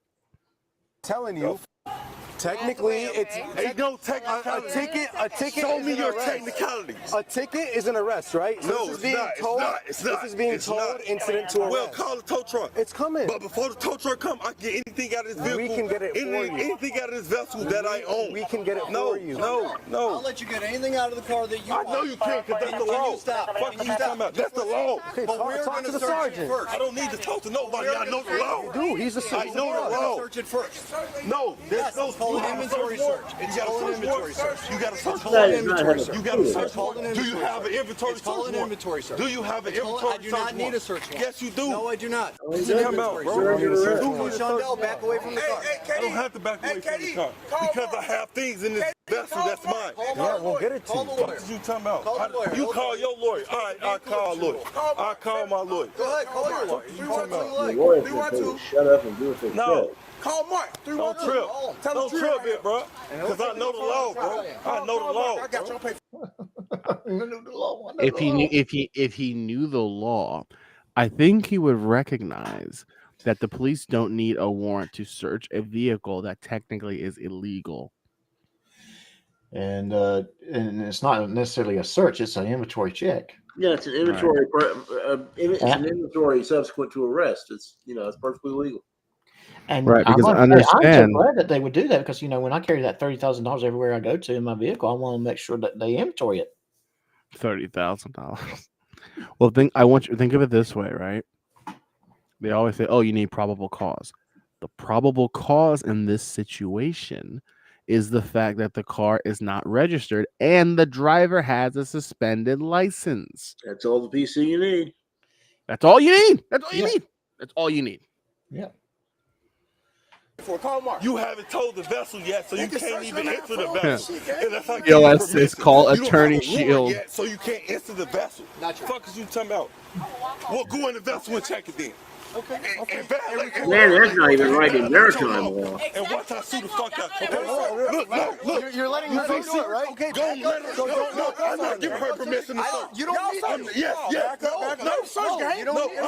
telling you. Technically, it's ain't no technicality. A ticket. Show me your arrest. technicalities. A ticket is an arrest, right? No, this is being told. This is being told incident to arrest. Well, call the tow truck. It's coming. But before the tow truck come, I can get anything out of this vehicle. We can get it for you. Anything out of this vessel that I own. We can get it for you. No. I'll let you get anything out of the car that you want. I know you can't, because that's the law. Stop. Fuck you talking about? That's the law. Okay, But we're talk going to to the search it sergeant. first. I don't need to talk to nobody. I know the law. You do. He's the I know the law. Search it first. No, there's no called an inventory search. You got a inventory search. You got a search That warrant. is not how You got a search called an warrant. Do you inventory have an inventory It's search called an warrant? inventory search. Do you have an inventory search warrant? I do not need a search warrant. Yes, you do. No, I do not. He's Come out, bro. Shondell, back away from the car. I don't have to back away from the car because I have things in this vessel that's mine. Yeah, we'll get it to you. What you talking about? You call your lawyer. All right, I'll call a lawyer. I'll call my lawyer. Go ahead, call your lawyer. The lawyer's going to shut up and do what they No. say. Call Mark. Don't trip. Don't trip it, bro. Because I know the law, bro. I know the law. I got you. if he knew the law, I think he would recognize that the police don't need a warrant to search a vehicle that technically is illegal. And it's not necessarily a search; it's an inventory check. Yeah, it's an inventory. It's an inventory subsequent to arrest. It's it's perfectly legal. And right, because I I'm understand. so glad that they would do that because when I carry that $30,000 everywhere I go to in my vehicle, I want to make sure that they inventory it. $30,000. Well, I want you to think of it this way, right? They always say, "Oh, you need probable cause." The probable cause in this situation is the fact that the car is not registered and the driver has a suspended license. That's all the PC you need. That's all you need. That's all you need. That's all you need. Yeah. You haven't told the vessel yet, so you can't even enter the vessel. Yo, it's called Attorney Shield. Yet, so you can't enter the vessel. What the fuck is you talking about? Well, go in the vessel and check it then. Okay. Man, that's not even right in maritime law. And watch I sue the fuck out you. Look. You're letting her do it, right? Okay, go let her. No, I'm not giving her permission to search. You don't need to. Yes. No, search game. You don't need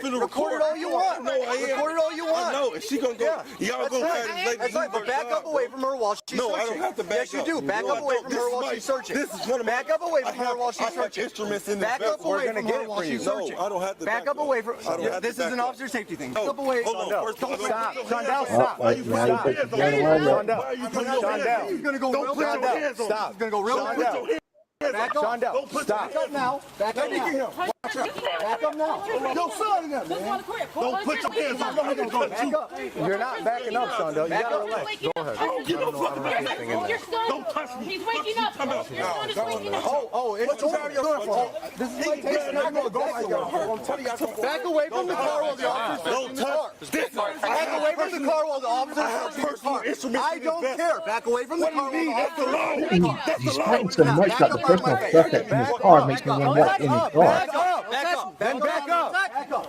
to. Record it all you want. No, I am. Record it all you want. No, and she gonna go. Y'all gonna carry this lady. But back up away from her while she's searching. No, I don't have to back up. Yes, you do. Back up away from her while she's searching. This is one of my. Back up away from her while she's I have searching. instruments in this Back up away from her while she's searching. No, I don't have to. Back up away from. This is an officer safety thing. Back up away. Stop. Shondell, stop. Shondell. He's gonna go real quick. Stop. He's gonna go real quick. Back up. Shondell, stop. Back up now. Back up now. Back up now. Yo, son, man. Don't put your hands on me. Back up. You're not backing up, Shondell. You gotta relax. Go ahead. Don't touch me. He's waking up. Oh, it's already your This is like takes not gonna go like that. Back away from the car while the officer's searching the car. Back away from the car while the officer's searching the car. I don't care. Back away from the car while the officer's searching the car. He's fighting so much about the personal stuff that's in his car makes me want to walk in his car. Back up. Then back up.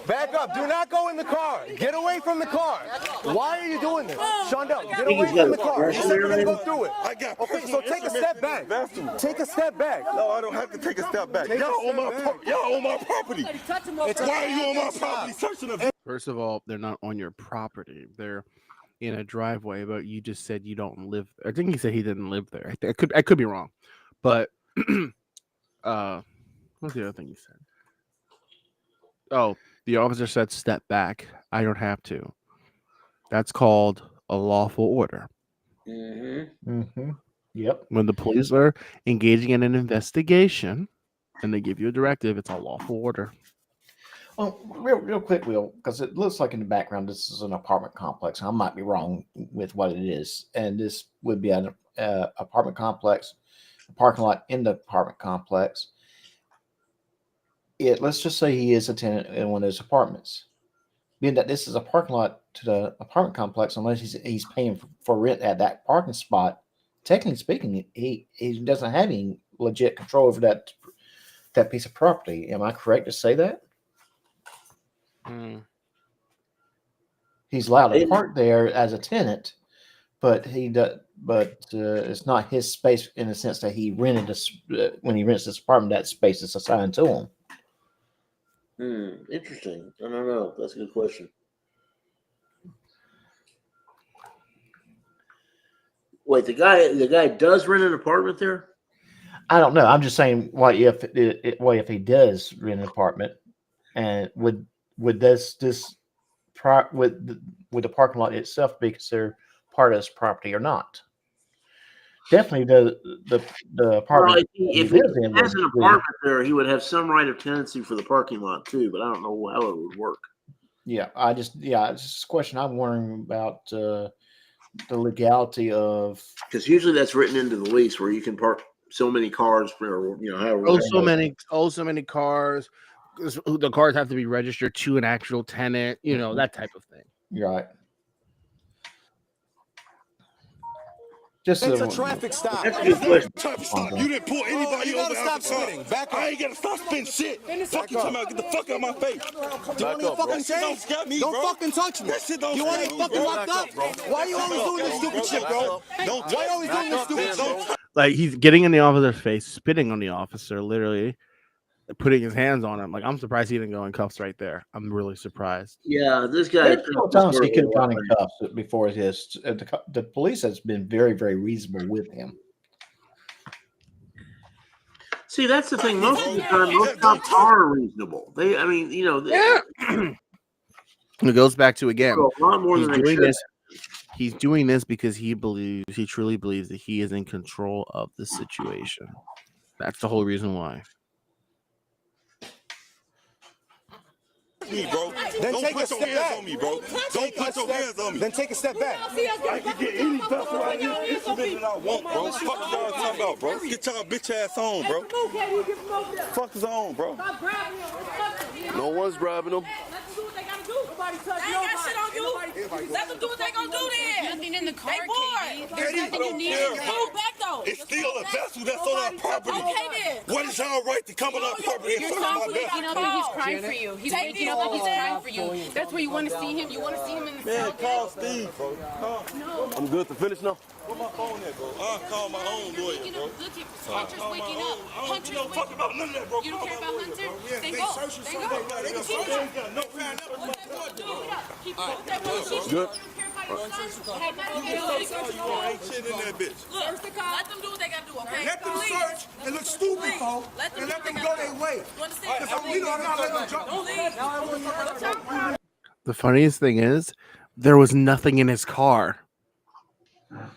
Back up. Do not go in the car. Get away from the car. Why are you doing this? Shondell, get away from the car. You said we're going to go through it. Okay, so take a step back. Take a step back. No, I don't have to take a step back. Y'all on my property. Why are you on my property searching them? First of all, they're not on your property. They're in a driveway, but you just said you don't live there. I think he said he didn't live there. I could be wrong, but what's the other thing he said? Oh, the officer said step back. I don't have to. That's called a lawful order. Yep. When the police are engaging in an investigation and they give you a directive, it's a lawful order. Well, real quick, Will, because it looks like in the background this is an apartment complex. I might be wrong with what it is, and this would be an apartment complex, a parking lot in the apartment complex. Let's just say he is a tenant in one of those apartments. Being that this is a parking lot to the apartment complex, unless he's paying for rent at that parking spot, technically speaking, he doesn't have any legit control over that piece of property. Am I correct to say that? He's allowed to park there as a tenant, but it's not his space in the sense that he rented when he rents this apartment, that space is assigned to him. Interesting. I don't know. That's a good question. Wait, the guy does rent an apartment there? I don't know. I'm just saying, what if he does rent an apartment, and would the parking lot itself be considered part of his property or not? Definitely the apartment. Well, if he has an apartment there, he would have some right of tenancy for the parking lot too, but I don't know how it would work. Yeah, it's just a question I'm wondering about the legality of, because usually that's written into the lease where you can park so many cars for however. So many cars. The cars have to be registered to an actual tenant, that type of thing. Right. Just it's a traffic stop. Traffic stop. You didn't pull anybody over. Stop spitting. Back up. I ain't gotta stop spitting shit. Fuck you talking about? Get the fuck out of my face. Do you want to fucking change? Don't fucking touch me. That shit don't you want to fucking locked up? Why are you always doing this stupid shit, bro? Why are you always doing this stupid shit? Like, he's getting in the officer's face, spitting on the officer, literally putting his hands on him. Like, I'm surprised he didn't go in cuffs right there. I'm really surprised. Yeah, this guy. He could have gone in cuffs before his. The police has been very, very reasonable with him. See, that's the thing. Most of the time, most cops are reasonable. It goes back to, again, he's doing this because he truly believes that he is in control of the situation. That's the whole reason why. Me, bro. Then Don't take a put your step hands back. on me, bro. Don't put your hands on me. Then take a step back. I can get any vessel right here instrument that I want, bro. Fuck y'all talking about, bro. Get y'all bitch ass on, bro. Fuck is on, bro. No one's grabbing them. Let them do what they gonna do then. Nothing in the car, Katie. There's nothing you need. care. Move back though. It's still a vessel that's on our property. Okay then. What is y'all right to come on our property and Your fuck son's my waking vessel? up and he's crying for you. He's waking up and he's crying for you. That's where you want to see him. You want to see him in the Man, cell. call Steve, bro. Call. I'm good to finish now. Where my phone at, bro? I'll call my own lawyer, bro. Hunter's waking up. Hunter's waking up. Fuck about none of that, bro. You don't care about Hunter? Then go. Keep going. Good. Ain't shit in that bitch. Look, let them do what they gotta do, okay? Let them search and look stupid, folks, and let them go their way. The funniest thing is, there was nothing in his car.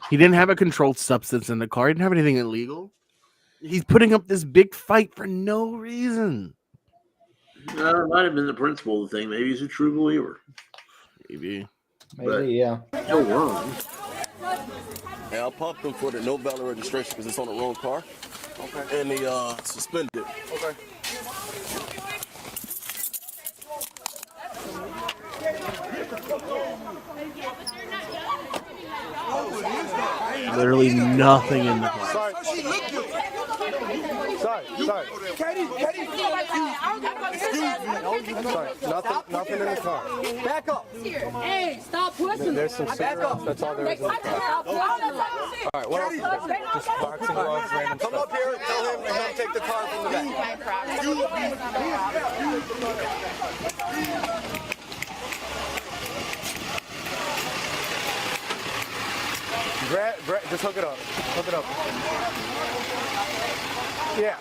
He didn't have a controlled substance in the car. He didn't have anything illegal. He's putting up this big fight for no reason. No, it might have been the principle of the thing. Maybe he's a true believer. Maybe, yeah. No wrong. Hey, I'll pop them for the no valid registration because it's on the wrong car. Okay. And they suspended it. Okay. Literally nothing in the car. Sorry. Katie. Sorry, nothing in the car. Back up. Hey, stop pushing. There's some cigarettes. That's all there is in the car. All right, what else is there? Just boxing gloves, random stuff. Come up here and tell him to take the car from the back. Just hook it up. Hook it up. Yeah.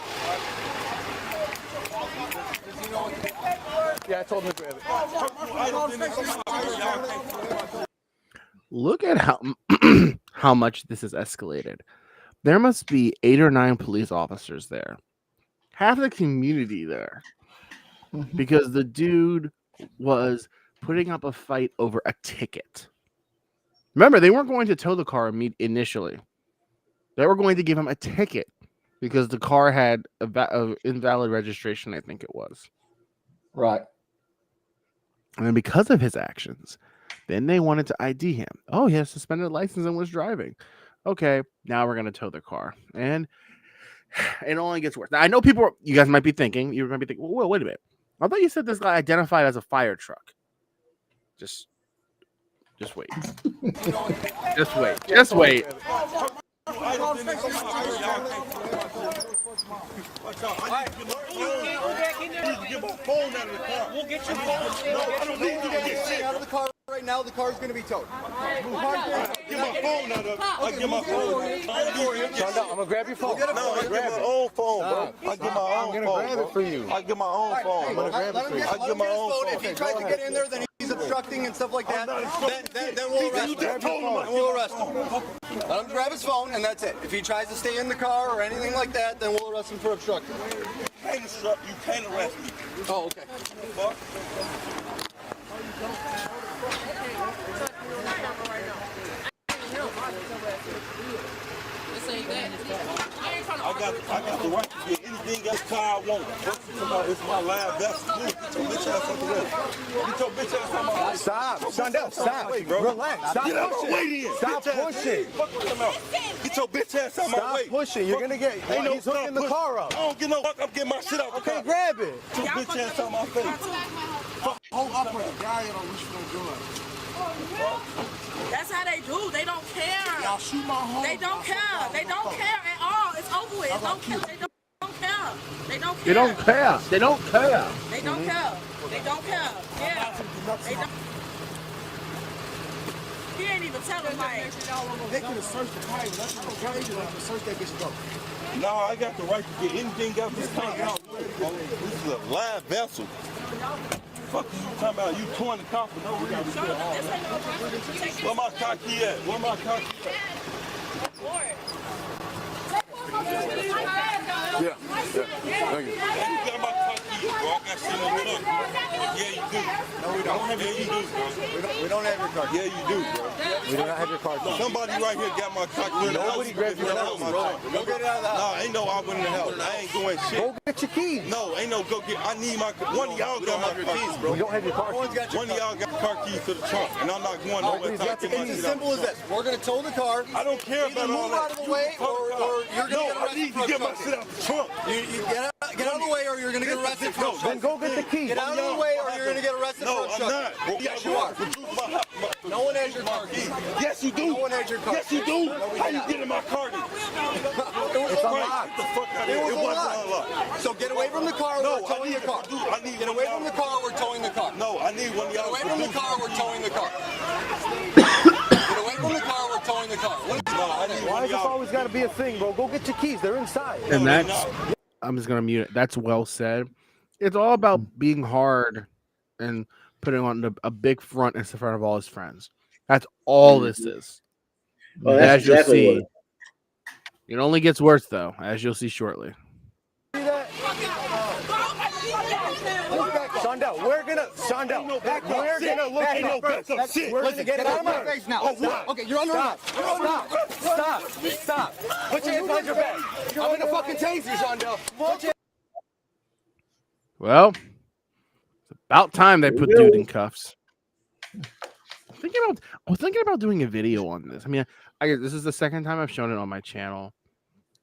Yeah, I told him to grab it. Look at how how much this has escalated. There must be 8 or 9 police officers there. Half the community there. Because the dude was putting up a fight over a ticket. Remember, they weren't going to tow the car initially. They were going to give him a ticket because the car had a invalid registration, I think it was. Right. And then because of his actions, then they wanted to ID him. Oh, he has suspended license and was driving. Okay, now we're going to tow the car. And it only gets worse. Now, I know you guys might be thinking, well, wait a minute. I thought you said this guy identified as a fire truck. Just wait. Just wait. Just wait. We'll get your phone. I don't need to get shit out of the car right now. The car's going to be towed. Get my phone out of it. I get my phone. I'm going to grab your phone. No, I get my own phone, bro. I get my own phone. I'm going to grab it for you. I get my own phone. I'm going to grab it for you. I get my own phone. If he tries to get in there, then he's obstructing and stuff like that. Then we'll arrest him. We'll arrest him. Let him grab his phone, and that's it. If he tries to stay in the car or anything like that, then we'll arrest him for obstructing. You can't arrest me. Oh, okay. I got the right to get anything else car I want. It's my live vessel. Get your bitch ass out the way. Get your bitch ass out my way. Stop. Shondell, stop. Relax. Stop pushing. Stop pushing. Get your bitch ass out my way. Stop pushing. You're gonna get. He's hooking the car up. I don't get no fuck. I'm getting my shit out. Okay, grab it. Get your bitch ass out my face. Hold up with a guy on which one doing. That's how they do. They don't care. Y'all shoot my home. They don't care. They don't care at all. It's over with. They don't care. They don't care. They don't care. They don't care. They don't care. They don't care. They don't care. Yeah. They don't. He ain't even telling Mike. They could have searched the car. That's what they could have searched that bitch up. No, I got the right to get anything out this car. This is a live vessel. Fuck is you talking about? You towing the car for no reason. Where my car key at? Where my car key at? Yeah. Thank you. You got my car key, bro. I got shit on the truck. Yeah, you do. No, we don't. Yeah, you do, bro. We don't have your car. Yeah, you do, bro. We do not have your car key. Somebody right here got my car key. Nobody grabbed your house, bro. Go get it out of the house. No, ain't no I went in the house. I ain't going shit. Go get your keys. No, ain't no go get. I need my. One of y'all got my keys, bro. We don't have your car keys. One of y'all got car keys to the trunk, and I'm not going nowhere. It's as simple as this. We're gonna tow the car. I don't care about all that. Move out of the way, or you're gonna get arrested. Get my shit out the trunk. You get out of the way, or you're gonna get arrested. No, then go get the keys. Get out of the way, or you're gonna get arrested. No, I'm not. Yes, you are. No one has your car keys. Yes, you do. No one has your car. Yes, you do. How you get in my car? It's unlocked. The fuck out of here. It wasn't unlocked. So get away from the car. We're towing your car. Get away from the car. We're towing the car. No, I need one of y'all. Get away from the car. We're towing the car. Get away from the car. We're towing the car. Why is this always got to be a thing, bro? Go get your keys. They're inside. And that's, I'm just going to mute it. That's well said. It's all about being hard and putting on a big front in front of all his friends. That's all this is. Well, that's as you'll exactly see, it only gets worse, though, as you'll see shortly. Shondell, we're gonna look at we're gonna get out of my face now. Okay, you're under arrest. Stop. Put your hands behind your back. I'm gonna fucking tase you, Shondell. Well, it's about time they put dude in cuffs. I was thinking about doing a video on this. I mean, this is the second time I've shown it on my channel,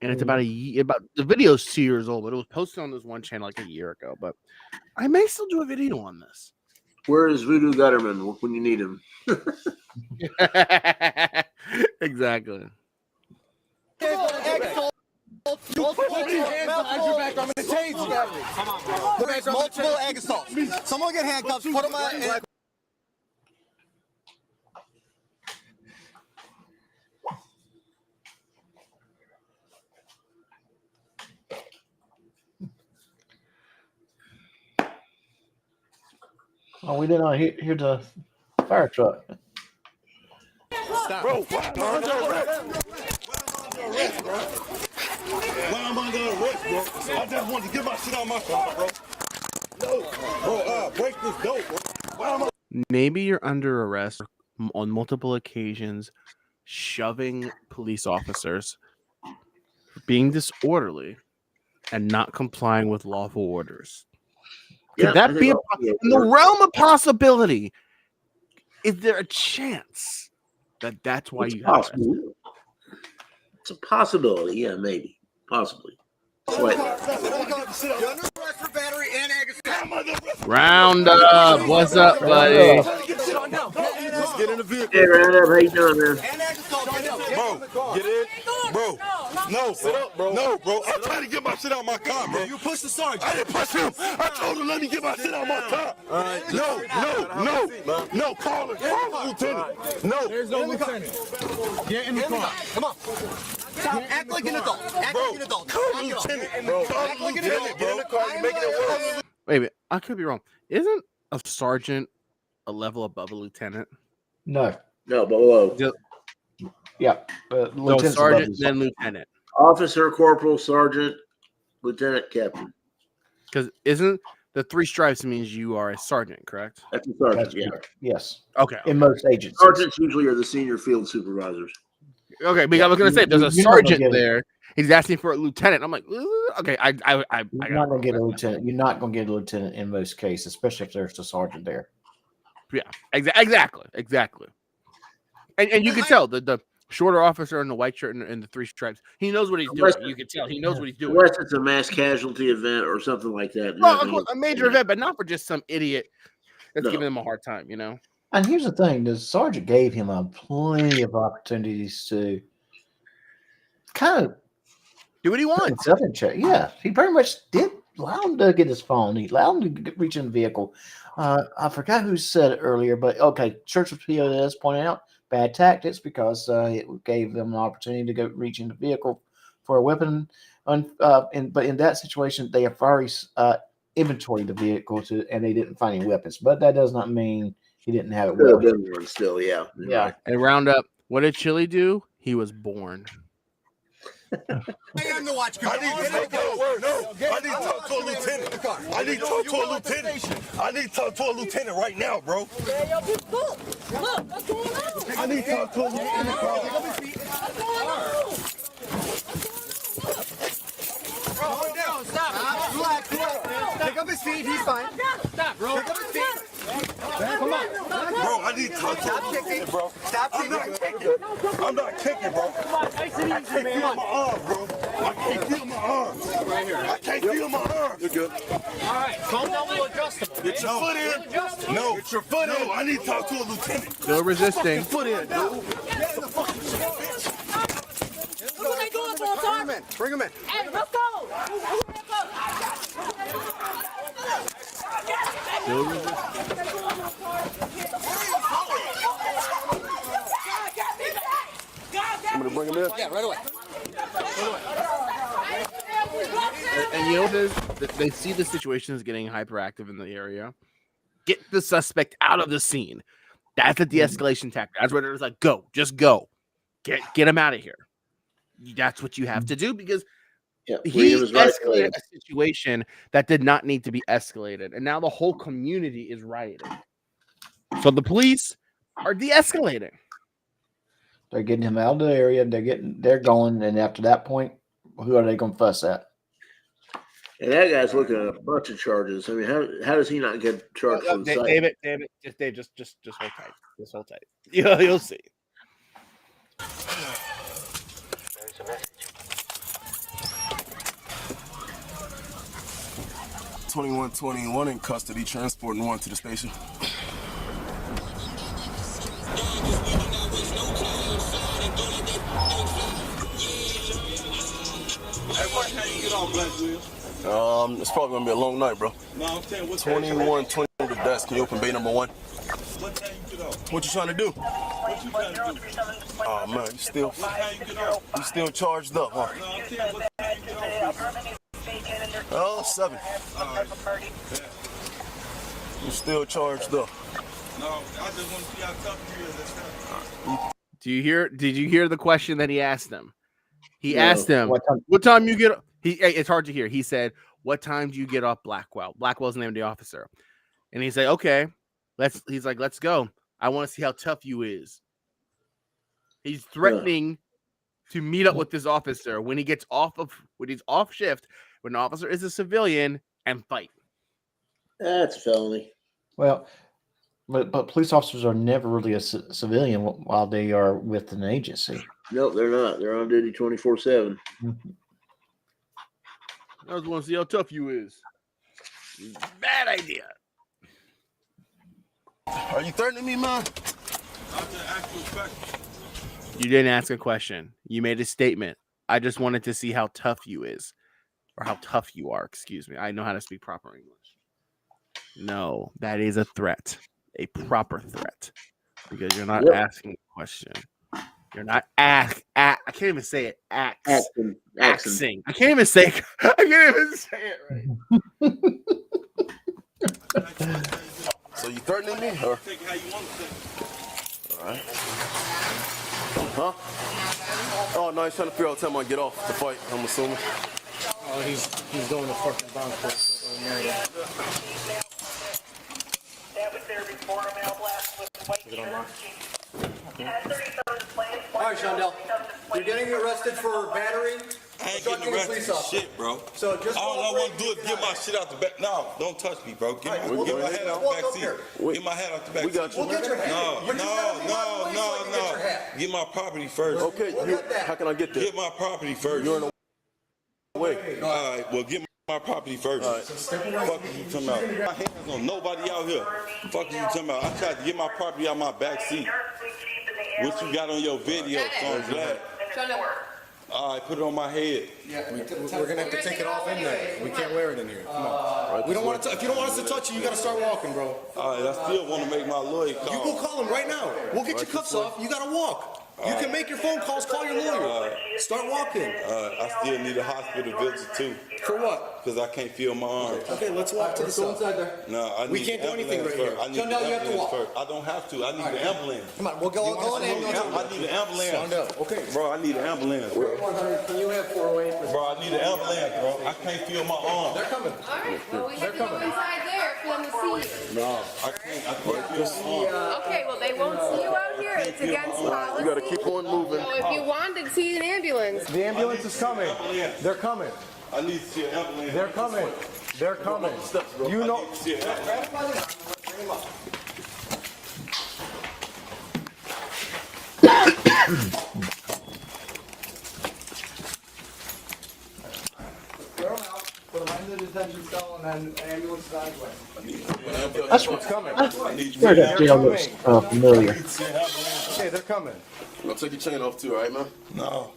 and it's about the video's 2 years old, but it was posted on this one channel like a year ago. But I may still do a video on this. Where is Voodoo Gutterman when you need him? Exactly. You put your hands behind your back. I'm gonna tase you. There's multiple egg assaults. Someone get handcuffs. Put them on. Oh, we didn't hear the fire truck. Stop. Bro, why am I under arrest? Why am I under arrest, bro? I just wanted to get my shit out my car, bro. No, bro, break this door, bro. Why am I? Maybe you're under arrest on multiple occasions, shoving police officers, being disorderly, and not complying with lawful orders. Could that be in the realm of possibility? Is there a chance that that's why you got arrested? It's a possibility, yeah, maybe, possibly. Round up. What's up, buddy? Let's get in the vehicle. Hey, Round up, how you doing, man? Bro, get in. Bro, no, sit up, bro. No, bro. I'm trying to get my shit out my car, bro. You pushed the sergeant. I didn't push him. I told him, let me get my shit out my car. No, call the lieutenant. No. There's no lieutenant. Get in the car. Come on. Stop. Act like an adult. Act like an adult. Call the lieutenant, bro. Call the lieutenant, bro. Get in the car. You're making it worse. Wait a minute. I could be wrong. Isn't a sergeant a level above a lieutenant? No, below. Yeah. So sergeant, then lieutenant. Officer, corporal, sergeant, lieutenant, captain. Because isn't the 3 stripes means you are a sergeant, correct? That's a sergeant, yeah. Yes. Okay. In most agencies. Sergeants usually are the senior field supervisors. Okay, but I was going to say, there's a sergeant there. He's asking for a lieutenant. I'm like, okay, You're not going to get a lieutenant. You're not going to get a lieutenant in most cases, especially if there's a sergeant there. Yeah, exactly. And you can tell the shorter officer in the white shirt and the 3 stripes. He knows what he's doing. You can tell he knows what he's doing. Unless it's a mass casualty event or something like that. Well, of course, a major event, but not for just some idiot that's giving him a hard time, you know? And here's the thing: the sergeant gave him plenty of opportunities to kind of do what he wants. Himself in check. Yeah, he pretty much did allow him to get his phone. He allowed him to reach in the vehicle. I forgot who said it earlier, but okay, Church of POS pointed out bad tactics because it gave them an opportunity to go reach in the vehicle for a weapon. But in that situation, they have already inventoried the vehicle and they didn't find any weapons. But that does not mean he didn't have it with him. Still, yeah. And Roundup, what did Chili do? He was born. I am the watch guard. I need to talk to a lieutenant. I need to talk to a lieutenant. I need to talk to a lieutenant right now, bro. Look, what's going on? I need to talk to a lieutenant, bro. What's going on? Stop. Relax. Pick up his feet. He's fine. Stop, bro. Pick up his feet. Come on. Bro, I need to talk to a lieutenant, bro. Stop kicking. I'm not kicking, bro. I can't feel my arms, bro. I can't feel my arms. I can't feel my arms. You're good. All right. Calm down. We'll adjust him. Get your foot in. No. Get your foot in. No, I need to talk to a lieutenant. Still resisting. Foot in, dude. Look what they doing for a time. Bring him in. Hey, let's go. Still resisting. I'm going to bring him in? Yeah, right away. And you know what it is? They see the situation is getting hyperactive in the area. Get the suspect out of the scene. That's a de-escalation tactic. That's where there's like, go, just go. Get him out of here. That's what you have to do because he escalated a situation that did not need to be escalated. And now the whole community is rioting. So the police are de-escalating. They're getting him out of the area. They're going. And after that point, who are they going to fuss at? And that guy's looking at a bunch of charges. I mean, how does he not get charged for the site? David, just hold tight. Just hold tight. You'll see. 2121 in custody, transporting one to the station. It's probably gonna be a long night, bro. No, I'm saying, 2120 to the desk. Can you open bay number 1? What time you get off? What you trying to do? What you trying to do? Oh man, you still charged up, huh? No, I'm saying, what time you get off? Oh, 7. You still charged up. No, I just want to see how tough you is. That's Did you hear the question that he asked him? He No. asked him, What time you get it's hard to hear. He said, "What time do you get off Blackwell?" Blackwell's the name of the officer. And he said, "Okay, let's go. I want to see how tough you is." He's threatening to meet up with this officer when he's off shift, when the officer is a civilian, and fight. That's felony. Well, but police officers are never really a civilian while they are with an agency. Nope, they're not. They're on duty 24/7. I just want to see how tough you is. Bad idea. Are you threatening me, man? You didn't ask a question. You made a statement. I just wanted to see how tough you is, or how tough you are. Excuse me. I know how to speak proper English. No, that is a threat, a proper threat, because you're not asking a question. You're not I can't even say it. Axing. I can't even say it. I can't even say it right. So you threatening me? Or? All right. Huh? Oh no, he's trying to figure out time I get off the fight. I'm assuming. Oh, he's going to fucking banter. Is it online? All right, Shondell. You're getting arrested for battery. I ain't getting arrested for shit, bro. So just all I want to do is get my shit out the back. No, don't touch me, bro. Get my hat out the back seat. Get my hat out the back seat. We got you. We'll get your hat. No. Get my property first. Okay, how can I get there? Get my property first. You're in the way. All right, well, get my property first. All right. Fuck you talking about? My hands on nobody out here. Fuck you talking about? I tried to get my property out my back seat. What you got on your video, so I'm glad. All right, put it on my head. Yeah, we're gonna have to take it off in there. We can't wear it in here. Come on. We don't want to. If you don't want us to touch you, you gotta start walking, bro. All right, I still want to make my lawyer call. You go call him right now. We'll get your cuffs off. You gotta walk. You can make your phone calls. Call your lawyer. Start walking. I still need a hospital visit too. For what? Because I can't feel my arms. Okay, let's walk to the side. Inside there. No, we can't do anything right here. I need the ambulance first. I don't have to. I need the ambulance. Come on, we'll go an ambulance. I need an ambulance. Okay. Bro, I need an ambulance, bro. 100. Can you have 408? Bro, I need an ambulance, bro. I can't feel my arms. They're coming. All right. Well, we have to go inside there for them to see you. No, I can't feel my arms. Okay. Well, they won't see you out here. It's against policy. You gotta keep on moving. So if you wanted to see an ambulance, the ambulance is coming. They're coming. I need to see an ambulance. They're coming. They're coming. You know. Put them in the detention cell and then ambulance sideways. That's what's coming. Where that jail looks familiar. Okay, they're coming. You gonna take your chain off too, all right, man? No.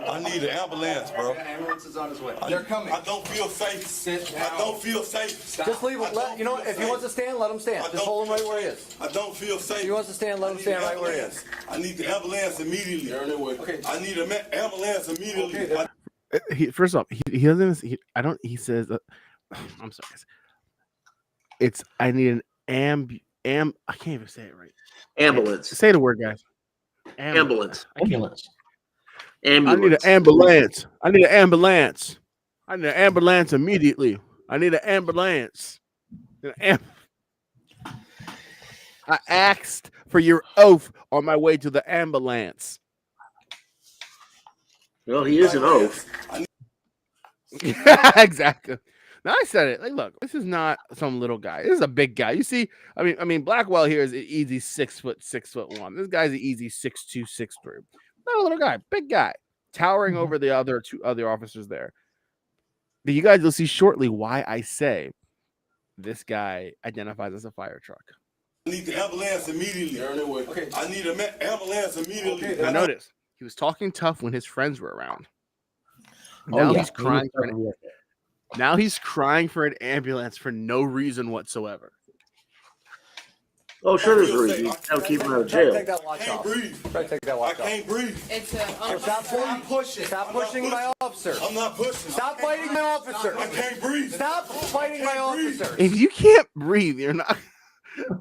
I need an ambulance, bro. The ambulance is on his way. They're coming. I don't feel safe. I don't feel safe. Just leave him. You know, if he wants to stand, let him stand. Just hold him right where he is. I don't feel safe. If he wants to stand, let him stand right where he is. I need the ambulance immediately. Okay. I need an ambulance immediately. Okay, first off, he doesn't. He says. I'm sorry. It's. I need an I can't even say it right. Ambulance. Say the word, guys. Ambulance. Ambulance. Ambulance. I need an ambulance. I need an ambulance. I need an ambulance immediately. I need an ambulance. I asked for your oath on my way to the ambulance. Well, he is an oath. Exactly. Now I said it. Like, look, this is not some little guy. This is a big guy. You see, I mean, Blackwell here is an easy 6'1". This guy's an easy 6'2", 6'3". Not a little guy, big guy, towering over the two other officers there. But you guys will see shortly why I say this guy identifies as a fire truck. I need the ambulance immediately. Okay. I need an ambulance immediately. Now notice he was talking tough when his friends were around. Now he's crying for an. Now he's crying for an ambulance for no reason whatsoever. Oh, sure, there's a reason. That'll keep him out of jail. Take that watch off. Try to take that watch off. I can't breathe. It's Stop pushing. Stop pushing my officer. I'm not pushing. Stop fighting my officer. I can't breathe. Stop fighting my officer. If you can't breathe, you're not.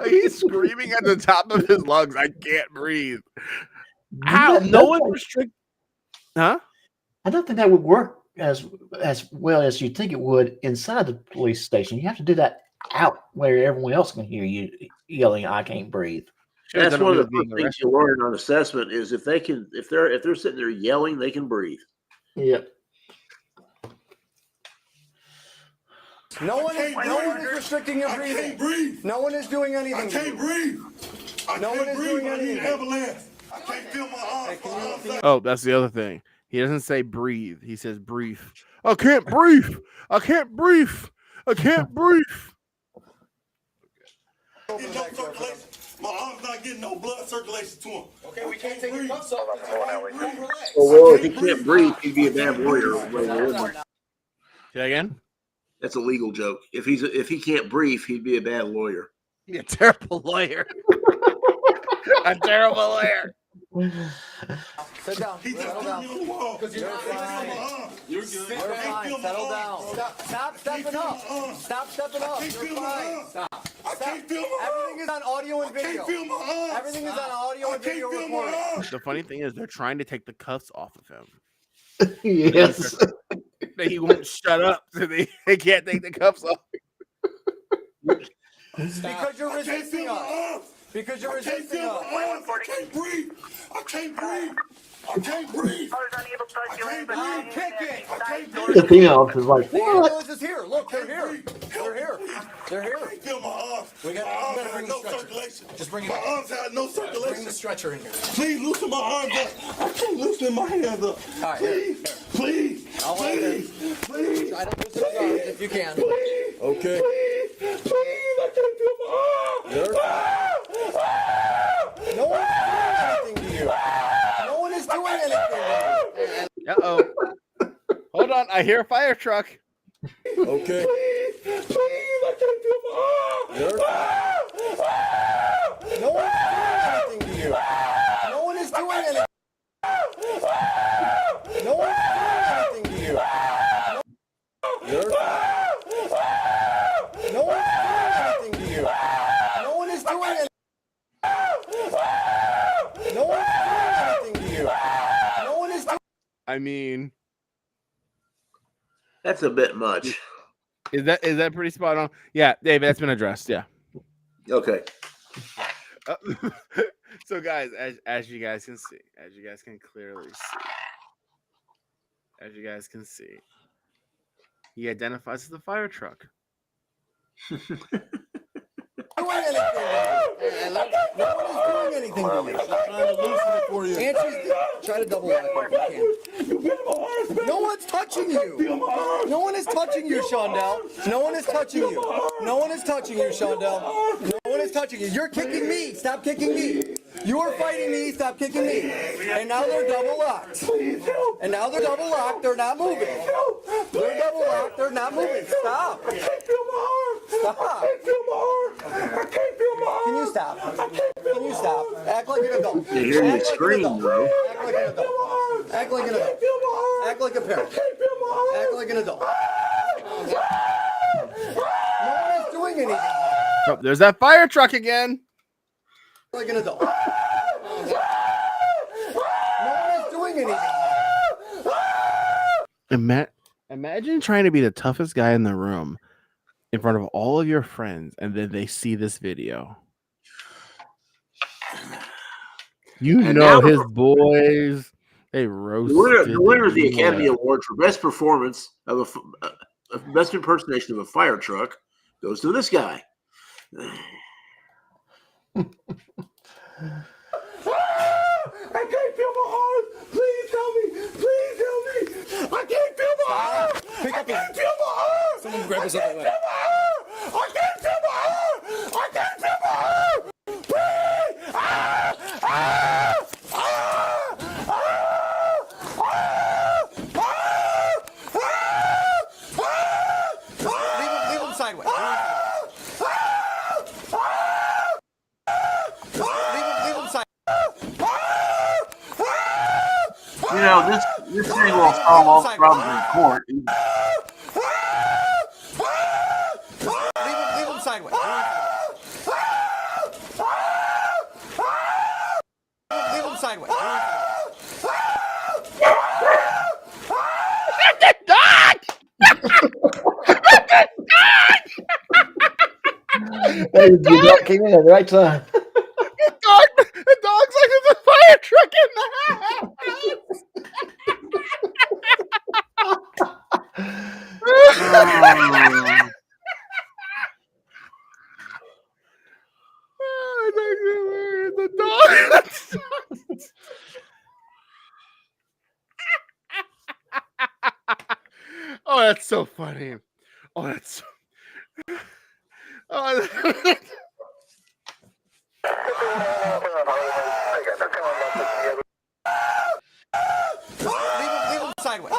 He's screaming at the top of his lungs. I can't breathe. How? No one restrict. Huh? I don't think that would work as well as you think it would inside the police station. You have to do that out where everyone else can hear you yelling, "I can't breathe." That's one of the first things you learn on assessment is if they're sitting there yelling, they can breathe. Yep. No one is restricting your breathing. I can't breathe. No one is doing anything. I can't breathe. No one is doing I need anything. an ambulance. I can't feel my arms. Oh, that's the other thing. He doesn't say breathe. He says brief. I can't breathe. I can't breathe. I can't breathe. My arm's not getting no blood circulation to him. Okay, we can't take your cuffs off. Well, if he can't breathe, he'd be a bad lawyer. Say again? That's a legal joke. If he can't breathe, he'd be a bad lawyer. Be a terrible lawyer. A terrible lawyer. Sit down. Settle down. Because you're fine. You're good. You're fine. Settle down. Stop stepping up. Stop stepping up. You're fine. Stop. Everything is on audio and video. Everything is on audio and video recording. The funny thing is, they're trying to take the cuffs off of him. Yes. He won't shut up, so they can't take the cuffs off. Because you're resisting us. Because you're resisting us. I can't breathe. I can't breathe. I can't breathe. I'm kicking. The female officer's like, The what? ambulance is here. Look, they're here. They're here. They're here. I can't feel my arms. We got to bring the no stretcher. circulation. Just bring it. My arms had no circulation. Bring the stretcher in here. Please loosen my arms up. I can't loosen my hands up. All right, Please. I'll Please. Please. try to loosen his arms if you can. Please. Okay. Please. I can't feel my arms. You're No one is doing anything to you. No one is doing anything to you. Uh-oh. Hold on. I hear a fire truck. Okay. Please. I can't feel my arms. No one is doing anything to you. No one is doing anything. No one is doing anything to you. No one is doing anything to you. No one is doing anything. No one is doing anything to you. No one is doing. I mean, That's a bit much. is that pretty spot on? Yeah, David, that's been addressed. Yeah. Okay. So, guys, as you guys can see, as you guys can clearly see, as you guys can see, he identifies as the fire truck. No one is doing anything to you. Trying to loosen it for you. Try to double lock it if you can. No one's touching you. No one is touching you, Shondell. No one is touching you. No one is touching you, Shondell. No one is touching you. You're kicking me. Stop kicking me. You are fighting me. Stop kicking me. And now they're double locked. And now they're double locked. They're not moving. They're double locked. They're not moving. Stop. Stop. Can you stop? Can you stop? Act like an adult. You hear you scream, bro. Act like an adult. Act like an adult. Act like a parent. Act like an adult. No one is doing anything. Oh, there's that fire truck again. Like an adult. No one is doing anything. Imagine trying to be the toughest guy in the room in front of all of your friends, and then they see this video. You And know now his boys. They roasted. The winner of the Academy Award for Best Performance of a Best Impersonation of a Fire Truck goes to this guy. I can't feel my arms. Please help me. Please help me. I can't feel my arms. I can't feel my arms. Someone grab us up that way. I can't feel my arms. I can't feel my arms. Please. Leave him sideways. You know, this thing will solve all the problems in court. Leave him sideways. Leave him sideways. Hey, the dog came in at the right time. The dog's like there's a fire truck in the house. The dog. Oh, that's so funny. Oh, that's so. Oh, Leave him sideways.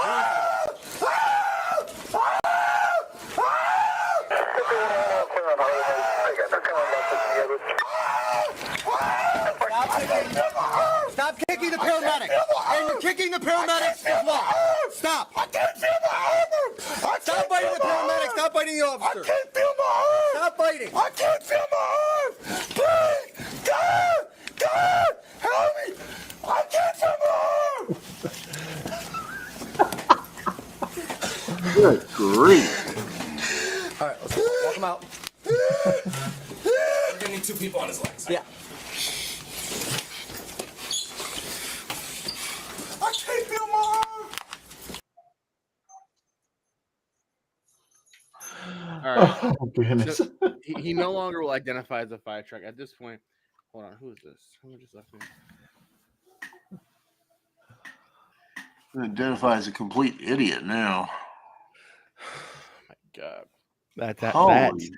Stop kicking the paramedic. And you're kicking the paramedics as well. Stop. I can't feel my arm. Stop biting the paramedic. Stop biting the officer. I can't feel my arm. Stop biting. I can't feel my arm. Please, God, help me. I can't feel my arm. Good grief. All right, let's walk him out. We're gonna need 2 people on his legs. Yeah. I can't feel my arm. all right. Oh, goodness. So, he no longer will identify as a fire truck at this point. Hold on, who is this? Who just left me? Identify as a complete idiot now. My God, that. Holy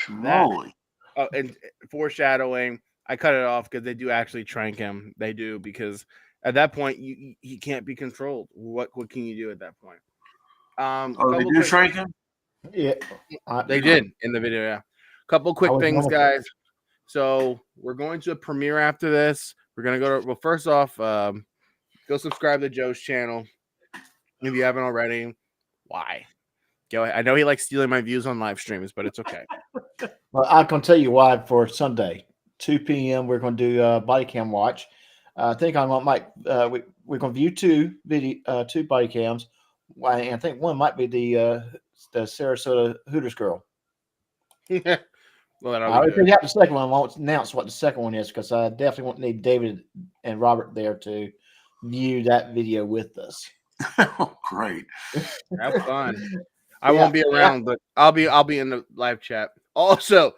schmoly. Oh, and foreshadowing. I cut it off because they do actually trank him. They do, because at that point he can't be controlled. What can you do at that point? They do trank him? Yeah, they did in the video. Yeah, couple quick things, guys. So we're going to a premiere after this. We're gonna go to, well, first off, go subscribe to Joe's channel if you haven't already. Why? Go ahead. I know he likes stealing my views on live streams, but it's okay. Well, I can tell you why. For Sunday, 2 p.m., we're going to do body cam watch. I think I might. We're going to view 2 body cams. And I think one might be the Sarasota Hooters girl. Well, if we have the second one, I won't announce what the second one is, because I definitely want to need David and Robert there to view that video with us. Oh, great! Have fun. I won't be around, but I'll be in the live chat. Also,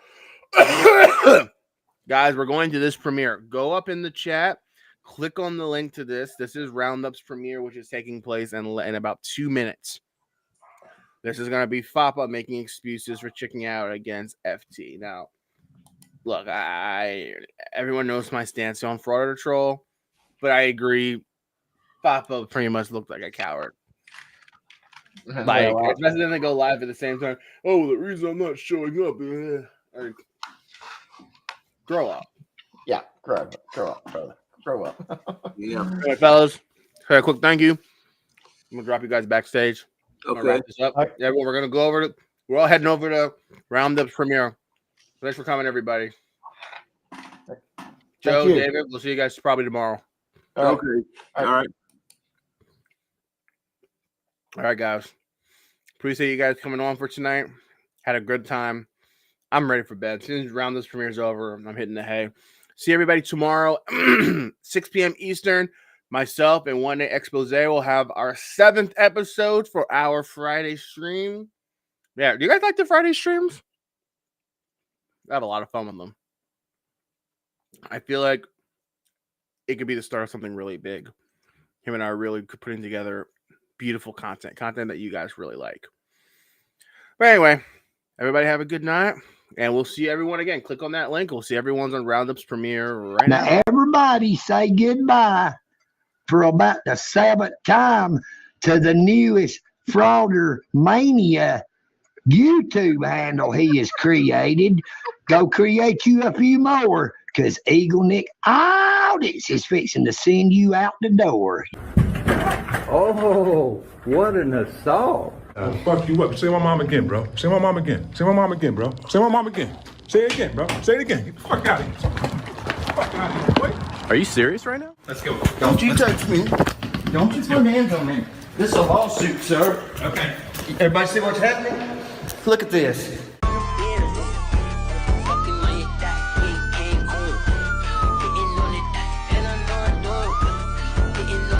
guys, we're going to this premiere. Go up in the chat, click on the link to this. This is Roundup's premiere, which is taking place in about 2 minutes. This is going to be Fapa making excuses for checking out against FT. Now, look, everyone knows my stance on fraud or troll, but I agree. Fapa pretty much looked like a coward. Like, especially when they go live at the same time. Oh, the reason I'm not showing up is like, grow up. Yeah, grow up, brother. Grow up. Yeah. All right, fellas. Hey, a quick thank you. I'm gonna drop you guys backstage. Okay. Wrap this up. Yeah, well, we're gonna go over to. We're all heading over to Roundup's premiere. Thanks for coming, everybody. Joe, David, we'll see you guys probably tomorrow. Okay. All right. All right, guys. Appreciate you guys coming on for tonight. Had a good time. I'm ready for bed. As soon as Roundup's premiere is over, I'm hitting the hay. See everybody tomorrow, 6 p.m. Eastern. Myself and One Day Expose will have our 7th episode for our Friday stream. Yeah, do you guys like the Friday streams? I have a lot of fun with them. I feel like it could be the start of something really big. Him and I are really putting together beautiful content that you guys really like. But anyway, everybody have a good night, and we'll see everyone again. Click on that link. We'll see everyone's on Roundup's premiere right now. Now everybody say goodbye for about the 7th time to the newest Frauder Mania YouTube handle he has created. Go create you a few more, because Eagle Nick Audits is fixing to send you out the door. Oh, what an assault. Fuck you up. Say my mom again, bro. Say my mom again. Say my mom again, bro. Say my mom again. Say it again, bro. Say it again. Get the fuck out of here. Get the fuck out of here, boy. Are you serious right now? Let's go. Don't you touch me. Don't you put hands on me. This is a lawsuit, sir. Okay. Everybody see what's happening? Look at this.